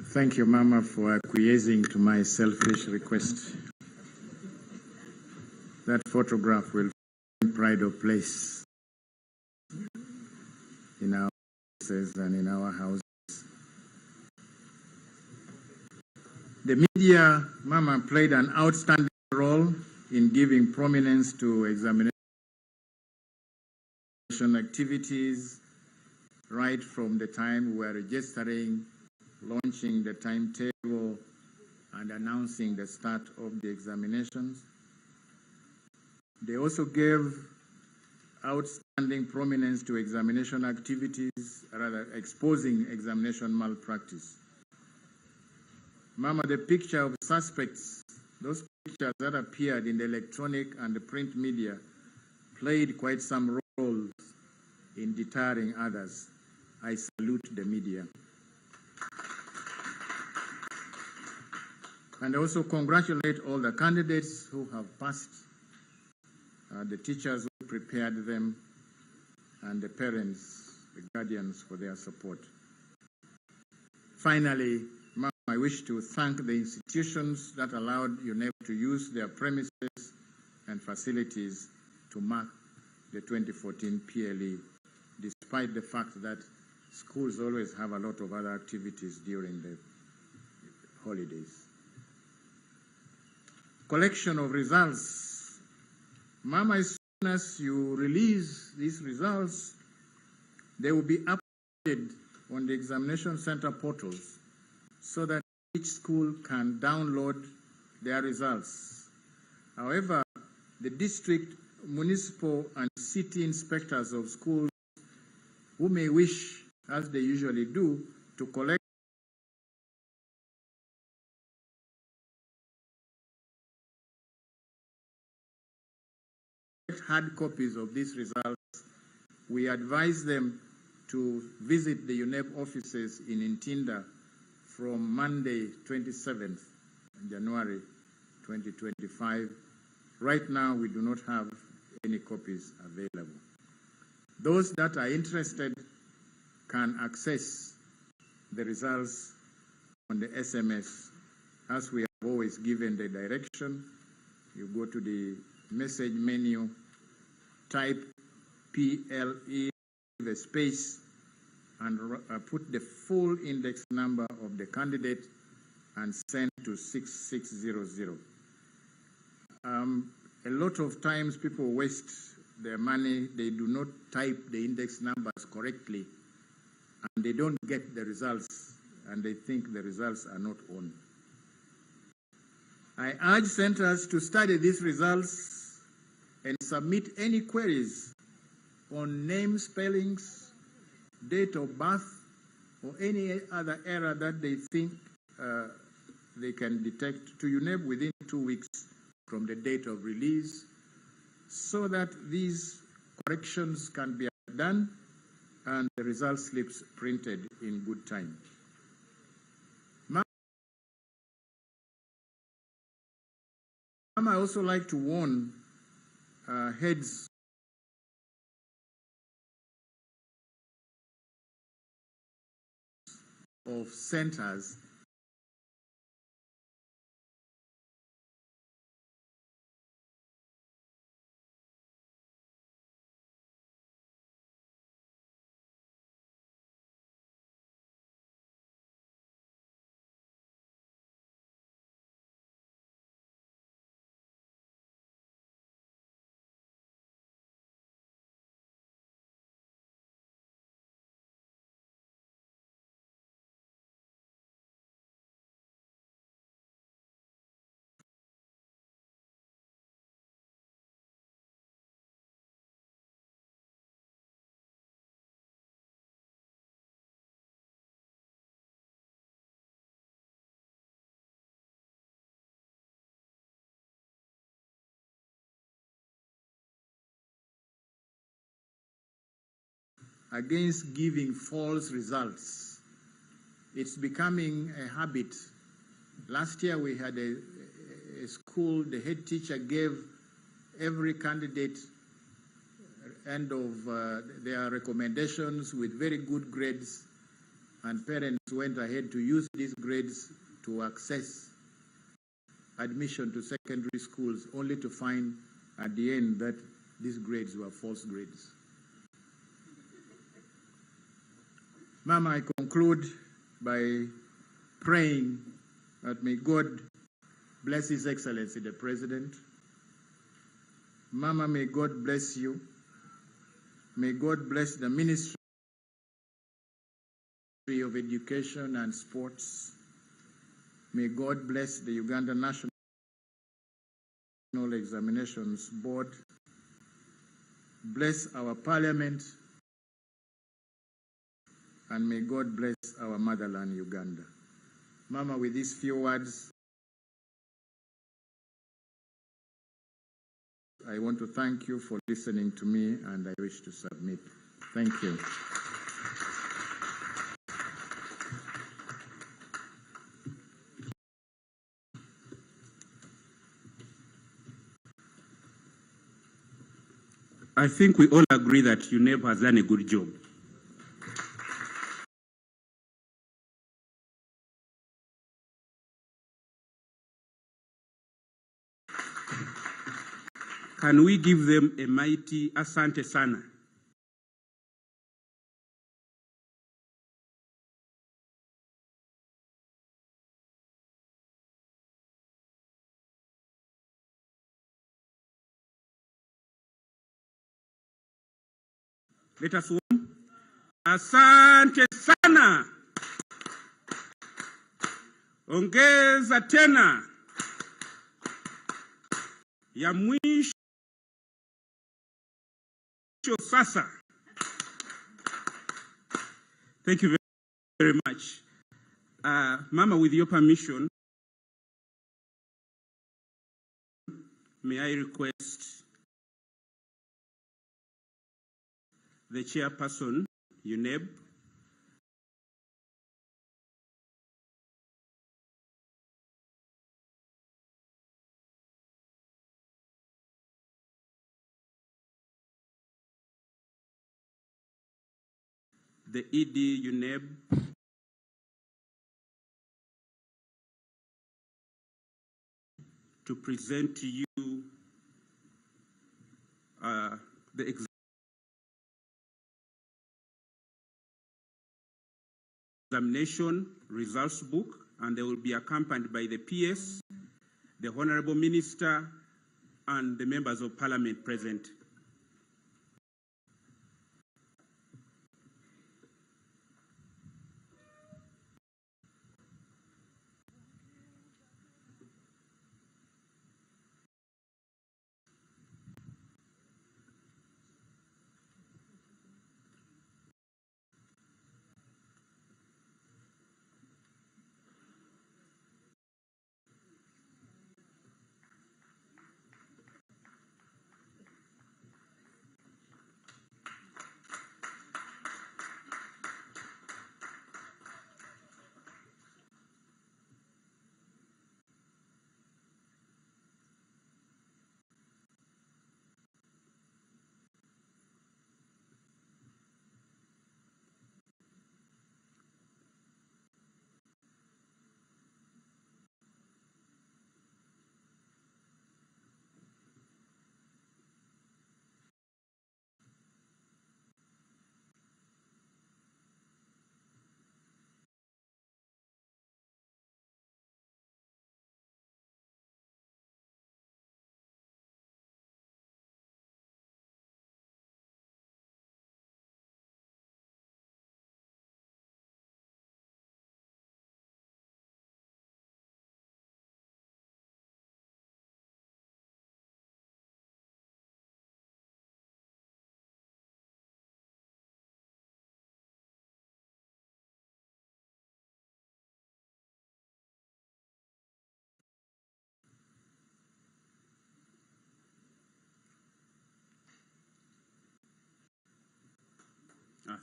Thank you, Mama, for acquiescing to my selfish request. That photograph will find pride of place in our houses and in our houses. The media, Mama, played an outstanding role in giving prominence to examination activities right from the time we were registering, launching the timetable, and announcing the start of the examinations. They also gave outstanding prominence to examination activities, rather exposing examination malpractice. Mama, the picture of suspects, those pictures that appeared in the electronic and the print media played quite some roles in deterring others. I salute the media. And I also congratulate all the candidates who have passed, the teachers who prepared them, and the parents, the guardians for their support. Finally, Ma'am, I wish to thank the institutions that allowed UNEP to use their premises and facilities to mark the 2014 PLE, despite the fact that schools always have a lot of other activities during the holidays. Collection of results. Mama, as soon as you release these results, they will be uploaded on the examination center portals so that each school can download their results. However, the district, municipal, and city inspectors of schools who may wish, as they usually do, to collect hard copies of these results, we advise them to visit the UNEP offices in Ntinda from Monday, 27th January 2025. Right now, we do not have any copies available. Those that are interested can access the results on the SMS. As we have always given the direction, you go to the message menu, type PLE, the space, and put the full index number of the candidate and send to 6600. A lot of times people waste their money. They do not type the index numbers correctly, and they don't get the results, and they think the results are not on. I urge centers to study these results and submit any queries on name spellings, date of birth, or any other error that they think they can detect to UNEP within 2 weeks from the date of release, so that these corrections can be done and the result slips printed in good time. I also like to warn heads of centers against giving false results. It's becoming a habit. Last year we had a school, the head teacher gave every candidate end of their recommendations with very good grades, and parents went ahead to use these grades to access admission to secondary schools, only to find at the end that these grades were false grades. Mama, I conclude by praying that may God bless His Excellency the President. Mama, may God bless you. May God bless the Ministry of Education and Sports. May God bless the Uganda National Examinations Board. Bless our Parliament. And may God bless our motherland, Uganda. Mama, with these few words, I want to thank you for listening to me, and I wish to submit. Thank you. I think we all agree that UNEP has done a good job. Can we give them a mighty Asante Sana? Let us warm. Asante Sana. Ongeza tena. Ya mwisho sasa. Thank you very much. Mama, with your permission, may I request the chairperson, UNEB, the ED UNEB, to present to you the examination results book, and they will be accompanied by the PS, the Honorable Minister, and the members of Parliament present.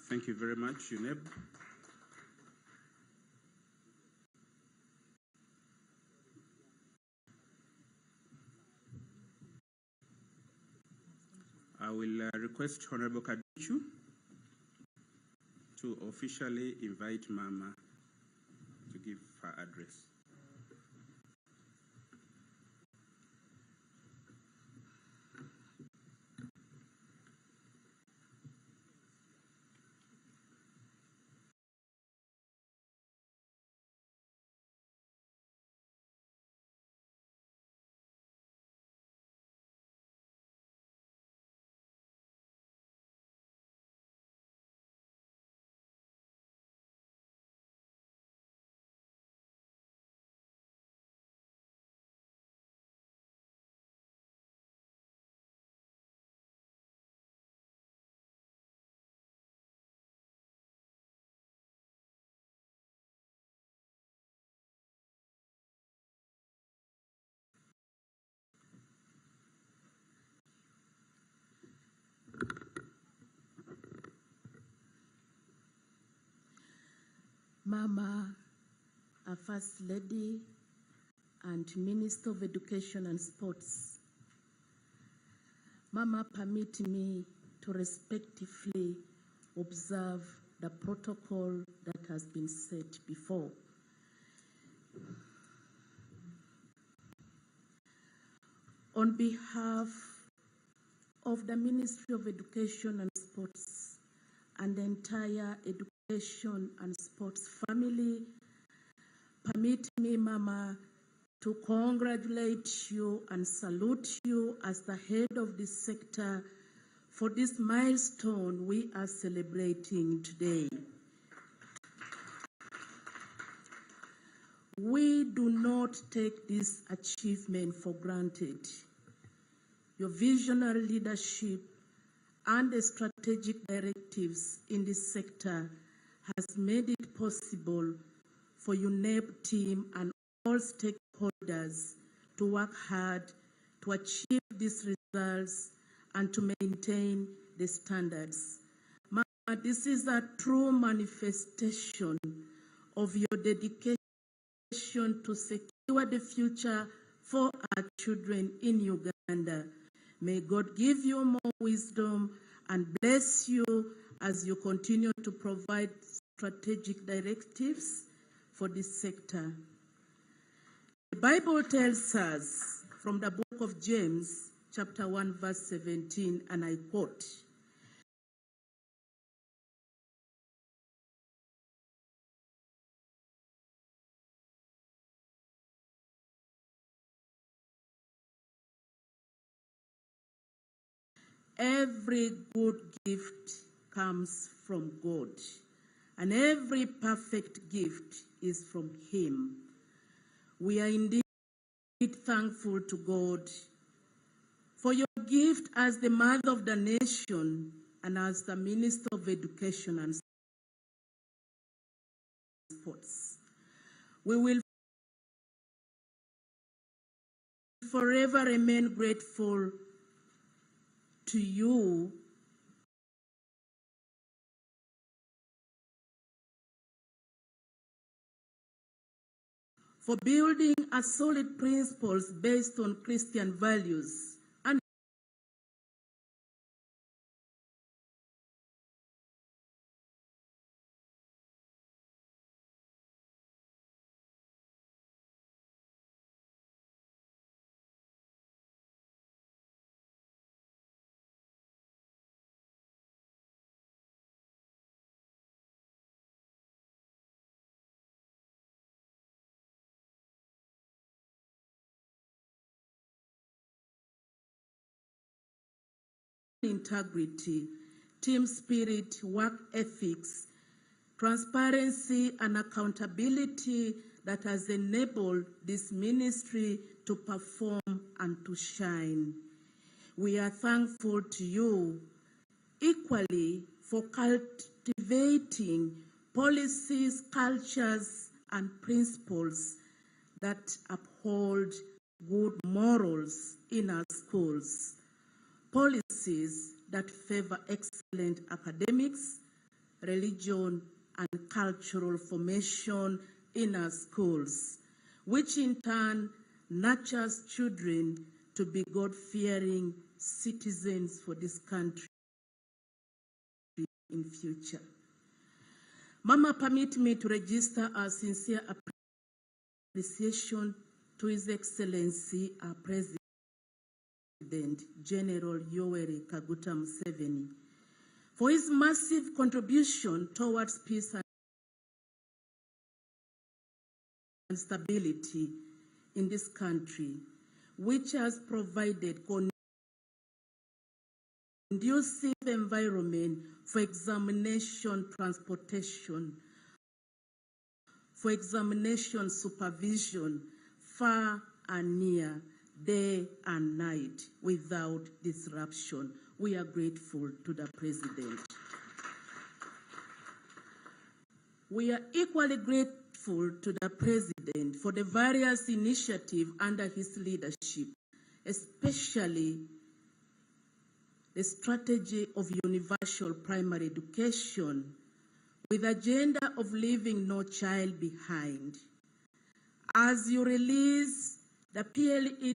Thank you very much, UNEB. I will request Honorable Kadichu to officially invite Mama to give her address. Mama, our First Lady and Minister of Education and Sports. Mama, permit me to respectfully observe the protocol that has been set before. On behalf of the Ministry of Education and Sports and the entire Education and Sports family, permit me, Mama, to congratulate you and salute you as the head of this sector for this milestone we are celebrating today. We do not take this achievement for granted. Your visionary leadership and the strategic directives in this sector has made it possible for UNEP team and all stakeholders to work hard to achieve these results and to maintain the standards. Mama, this is a true manifestation of your dedication to secure the future for our children in Uganda. May God give you more wisdom and bless you as you continue to provide strategic directives for this sector. The Bible tells us from the book of James, chapter 1, verse 17, and I quote, every good gift comes from God, and every perfect gift is from Him. We are indeed thankful to God for your gift as the mother of the nation and as the Minister of Education and Sports. We will forever remain grateful to you for building a solid principles based on Christian values and integrity, team spirit, work ethics, transparency, and accountability that has enabled this ministry to perform and to shine. We are thankful to you equally for cultivating policies, cultures, and principles that uphold good morals in our schools. Policies that favor excellent academics, religion, and cultural formation in our schools, which in turn nurtures children to be God-fearing citizens for this country in future. Mama, permit me to register our sincere appreciation to His Excellency, our President, General Yoweri Kaguta Museveni, for his massive contribution towards peace and stability in this country, which has provided conducive environment for examination transportation, for examination supervision, far and near, day and night, without disruption. We are grateful to the President. We are equally grateful to the President for the various initiatives under his leadership, especially the strategy of universal primary education with agenda of leaving no child behind. As you release the PLE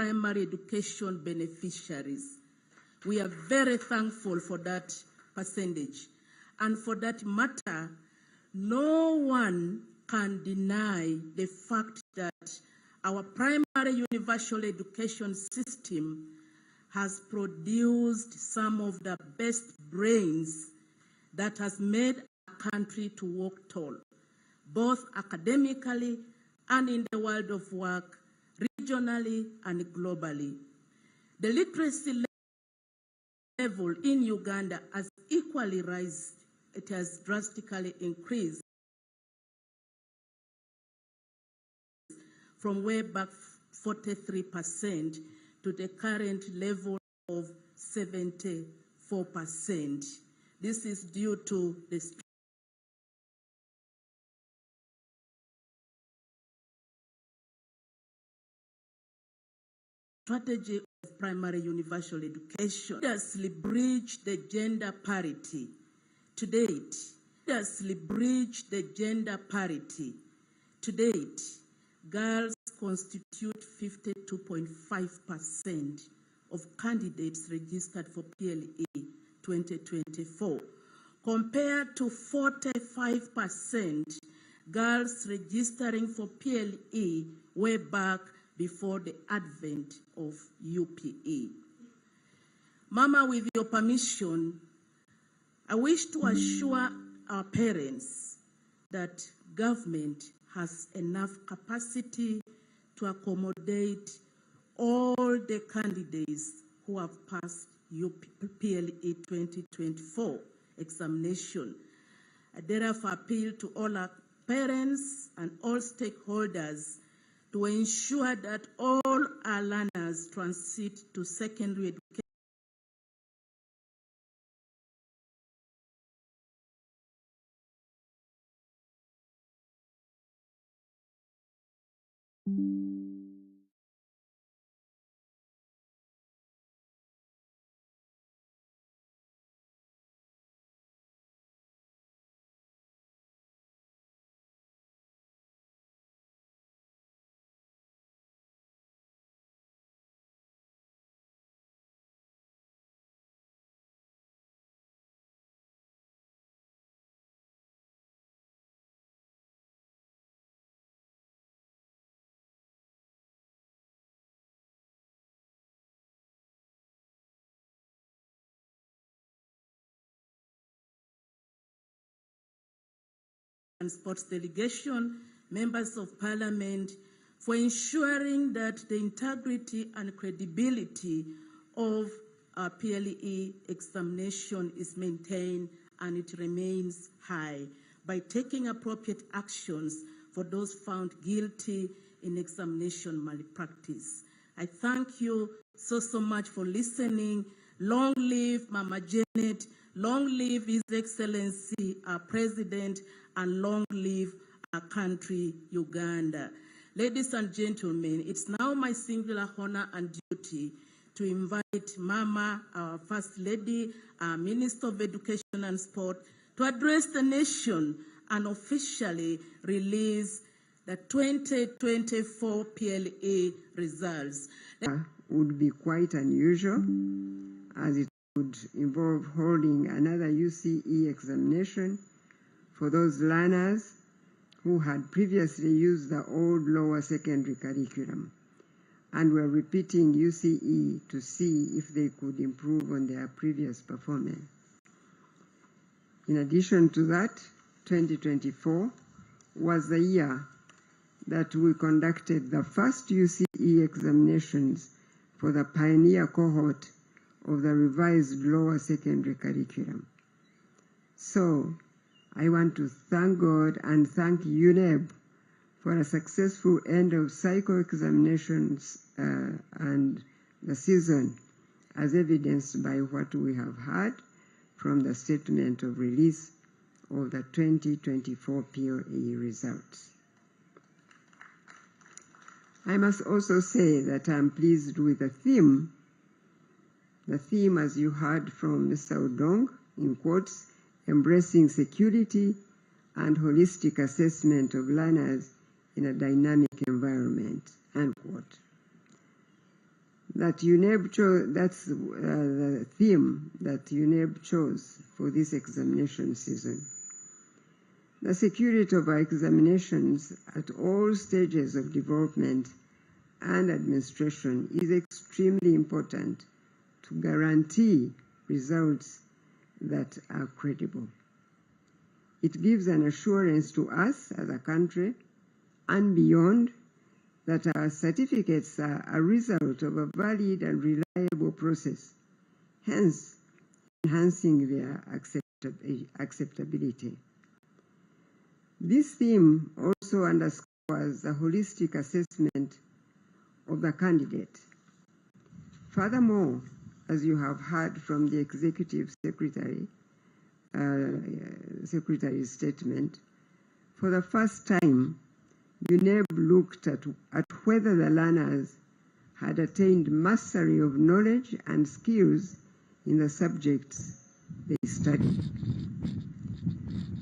primary education beneficiaries. We are very thankful for that percentage. And for that matter, no one can deny the fact that our primary universal education system has produced some of the best brains that has made our country to walk tall, both academically and in the world of work, regionally and globally. The literacy level in Uganda has equally risen. It has drastically increased from way back 43% to the current level of 74%. This is due to the strategy of primary universal education has bridged the gender parity. To date, has bridged the gender parity. To date, girls constitute 52.5% of candidates registered for PLE 2024, compared to 45% girls registering for PLE way back before the advent of UPE. Mama, with your permission, I wish to assure our parents that government has enough capacity to accommodate all the candidates who have passed PLE 2024 examination. I therefore appeal to all our parents and all stakeholders to ensure that all our learners transit to secondary education and sports delegation, members of parliament, for ensuring that the integrity and credibility of our PLE examination is maintained and it remains high by taking appropriate actions for those found guilty in examination malpractice. I thank you so much for listening. Long live Mama Janet, long live His Excellency, our President, and long live our country, Uganda. Ladies and gentlemen, it's now my singular honor and duty to invite Mama, our First Lady, our Minister of Education and Sport, to address the nation and officially release the 2024 PLA results. Would be quite unusual, as it would involve holding another UCE examination for those learners who had previously used the old lower secondary curriculum and were repeating UCE to see if they could improve on their previous performance. In addition to that, 2024 was the year that we conducted the first UCE examinations for the pioneer cohort of the revised lower secondary curriculum. So I want to thank God and thank UNEB for a successful end of cycle examinations and the season, as evidenced by what we have heard from the statement of release of the 2024 PLA results. I must also say that I'm pleased with the theme. The theme, as you heard from Mr. Odong, in quotes, embracing security and holistic assessment of learners in a dynamic environment, unquote. That UNEB chose, that's the theme that UNEB chose for this examination season. The security of our examinations at all stages of development and administration is extremely important to guarantee results that are credible. It gives an assurance to us as a country and beyond that our certificates are a result of a valid and reliable process, hence enhancing their acceptability. This theme also underscores the holistic assessment of the candidate. Furthermore, as you have heard from the Executive Secretary's statement, for the first time, UNEB looked at whether the learners had attained mastery of knowledge and skills in the subjects they studied.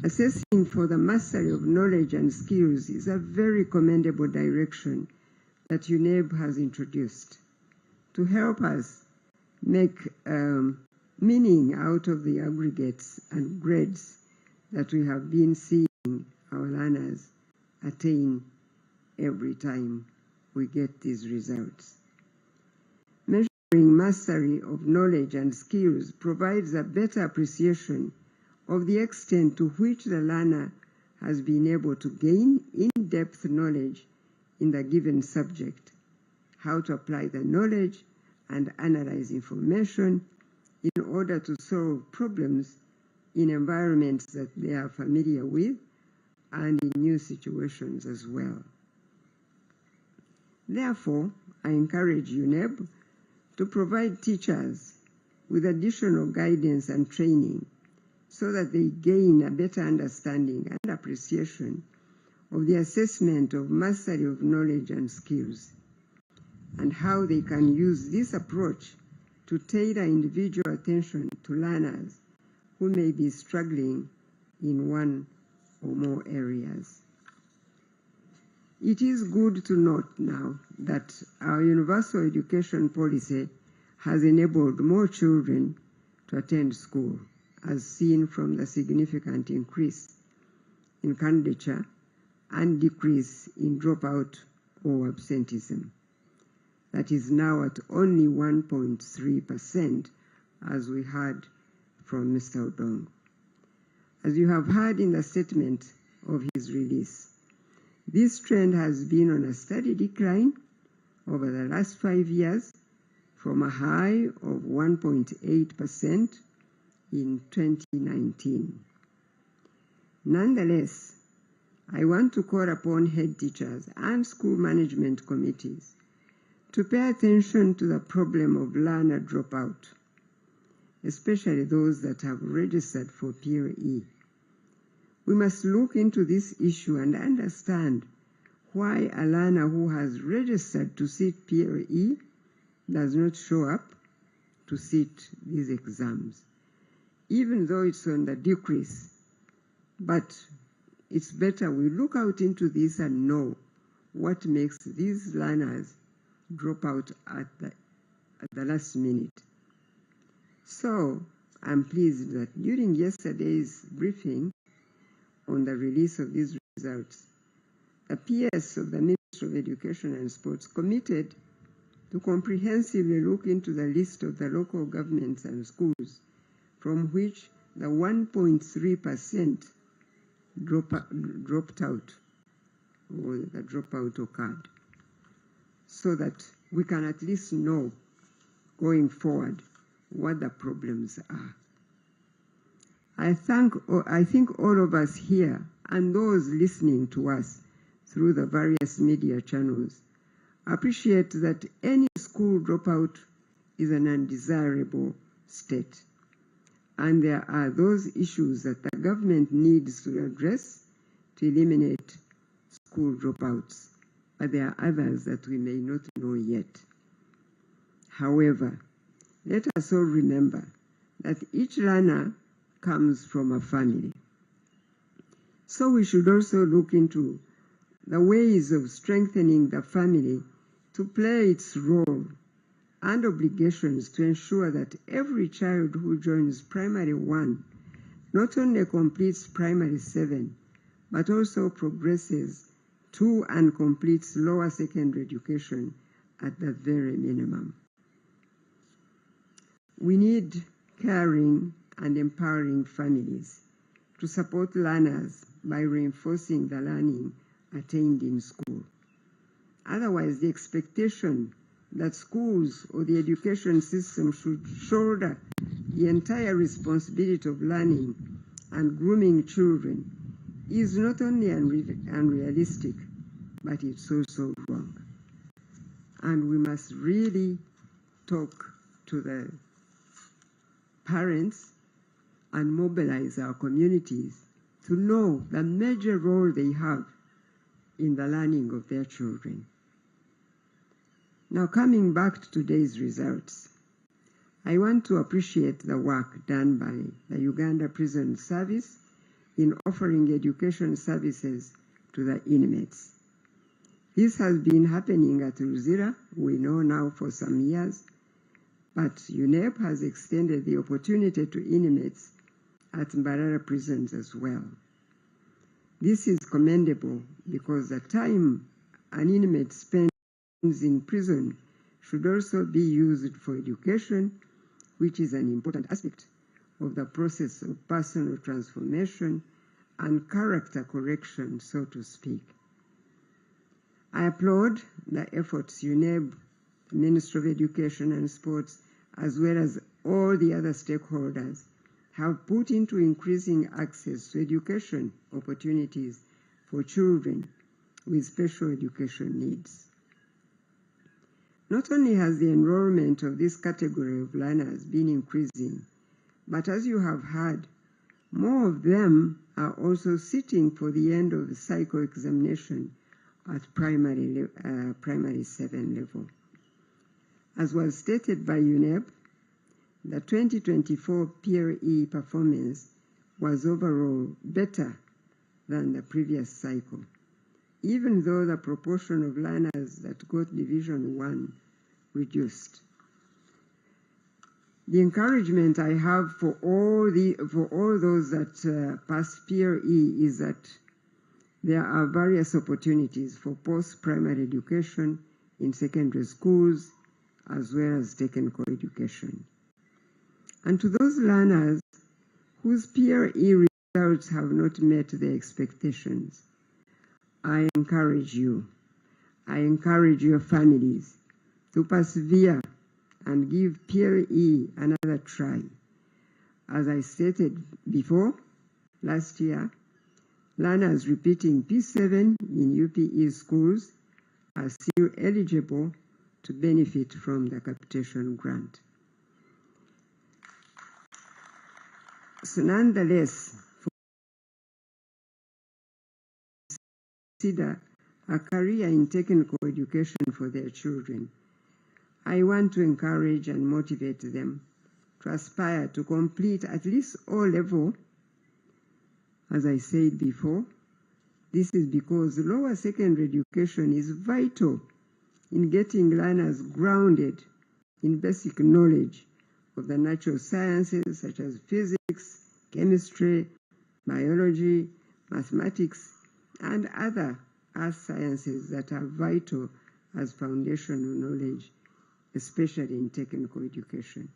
Assessing for the mastery of knowledge and skills is a very commendable direction that UNEB has introduced to help us make meaning out of the aggregates and grades that we have been seeing our learners attain every time we get these results. Measuring mastery of knowledge and skills provides a better appreciation of the extent to which the learner has been able to gain in-depth knowledge in the given subject, how to apply the knowledge and analyze information in order to solve problems in environments that they are familiar with and in new situations as well. Therefore, I encourage UNEB to provide teachers with additional guidance and training so that they gain a better understanding and appreciation of the assessment of mastery of knowledge and skills, and how they can use this approach to tailor individual attention to learners who may be struggling in one or more areas. It is good to note now that our universal education policy has enabled more children to attend school, as seen from the significant increase in candidature and decrease in dropout or absenteeism. That is now at only 1.3%, as we heard from Mr. Odong. As you have heard in the statement of his release, this trend has been on a steady decline over the last 5 years, from a high of 1.8% in 2019. Nonetheless, I want to call upon head teachers and school management committees to pay attention to the problem of learner dropout especially those that have registered for PRE. We must look into this issue and understand why a learner who has registered to sit PRE does not show up to sit these exams, even though it's on the decrease. But it's better we look out into this and know what makes these learners drop out at the last minute. So I'm pleased that during yesterday's briefing on the release of these results, the PS of the Ministry of Education and Sports committed to comprehensively look into the list of the local governments and schools from which the 1.3% dropped out, or the dropout occurred, so that we can at least know going forward what the problems are. I think all of us here and those listening to us through the various media channels appreciate that any school dropout is an undesirable state. And there are those issues that the government needs to address to eliminate school dropouts, but there are others that we may not know yet. However, let us all remember that each learner comes from a family. So we should also look into the ways of strengthening the family to play its role and obligations to ensure that every child who joins primary 1 not only completes primary 7, but also progresses to and completes lower secondary education at the very minimum. We need caring and empowering families to support learners by reinforcing the learning attained in school. Otherwise, the expectation that schools or the education system should shoulder the entire responsibility of learning and grooming children is not only unrealistic, but it's also wrong. And we must really talk to the parents and mobilize our communities to know the major role they have in the learning of their children. Now, coming back to today's results, I want to appreciate the work done by the Uganda Prison Service in offering education services to the inmates. This has been happening at Ruzira, we know now, for some years, but UNEP has extended the opportunity to inmates at Mbarara prisons as well. This is commendable because the time an inmate spends in prison should also be used for education, which is an important aspect of the process of personal transformation and character correction, so to speak. I applaud the efforts UNEB, the Ministry of Education and Sports, as well as all the other stakeholders have put into increasing access to education opportunities for children with special education needs. Not only has the enrollment of this category of learners been increasing, but as you have heard, more of them are also sitting for the end of the cycle examination at primary 7 level. As was stated by UNEP, the 2024 PRE performance was overall better than the previous cycle, even though the proportion of learners that got Division 1 reduced. The encouragement I have for all those that pass PRE is that there are various opportunities for post-primary education in secondary schools as well as technical education. And to those learners whose PRE results have not met their expectations, I encourage you, I encourage your families to persevere and give PRE another try. As I stated before, last year, learners repeating P7 in UPE schools are still eligible to benefit from the capitation grant. So nonetheless, consider a career in technical education for their children, I want to encourage and motivate them to aspire to complete at least O-level. As I said before, this is because lower secondary education is vital in getting learners grounded in basic knowledge of the natural sciences such as physics, chemistry, biology, mathematics, and other earth sciences that are vital as foundational knowledge, especially in technical education.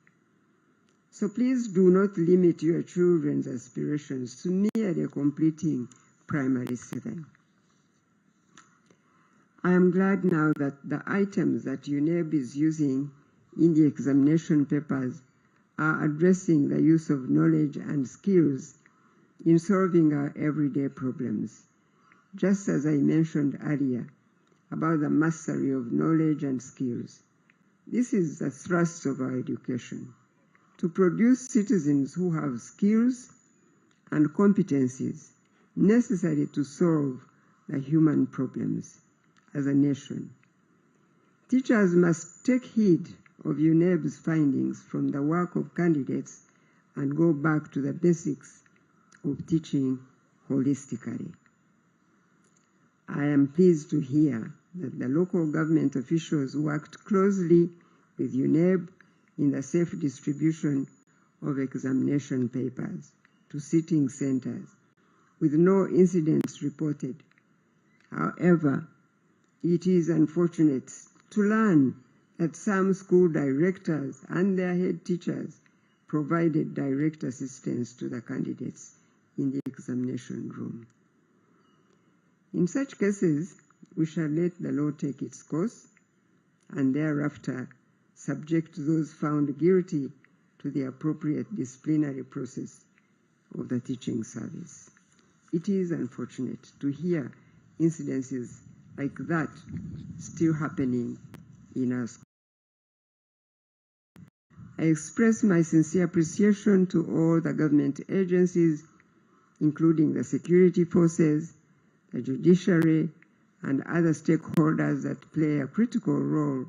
So please do not limit your children's aspirations to merely completing primary 7. I am glad now that the items that UNEB is using in the examination papers are addressing the use of knowledge and skills in solving our everyday problems. Just as I mentioned earlier about the mastery of knowledge and skills, this is the thrust of our education, to produce citizens who have skills and competencies necessary to solve the human problems as a nation. Teachers must take heed of UNEB's findings from the work of candidates and go back to the basics of teaching holistically. I am pleased to hear that the local government officials worked closely with UNEB in the safe distribution of examination papers to sitting centers, with no incidents reported. However, it is unfortunate to learn that some school directors and their head teachers provided direct assistance to the candidates in the examination room. In such cases, we shall let the law take its course and thereafter subject those found guilty to the appropriate disciplinary process of the teaching service. It is unfortunate to hear incidences like that still happening in our schools. I express my sincere appreciation to all the government agencies, including the security forces, the judiciary, and other stakeholders that play a critical role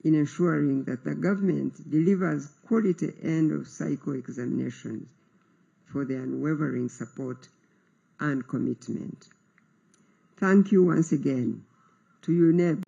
in ensuring that the government delivers quality end of cycle examinations for their unwavering support and commitment. Thank you once again to UNEB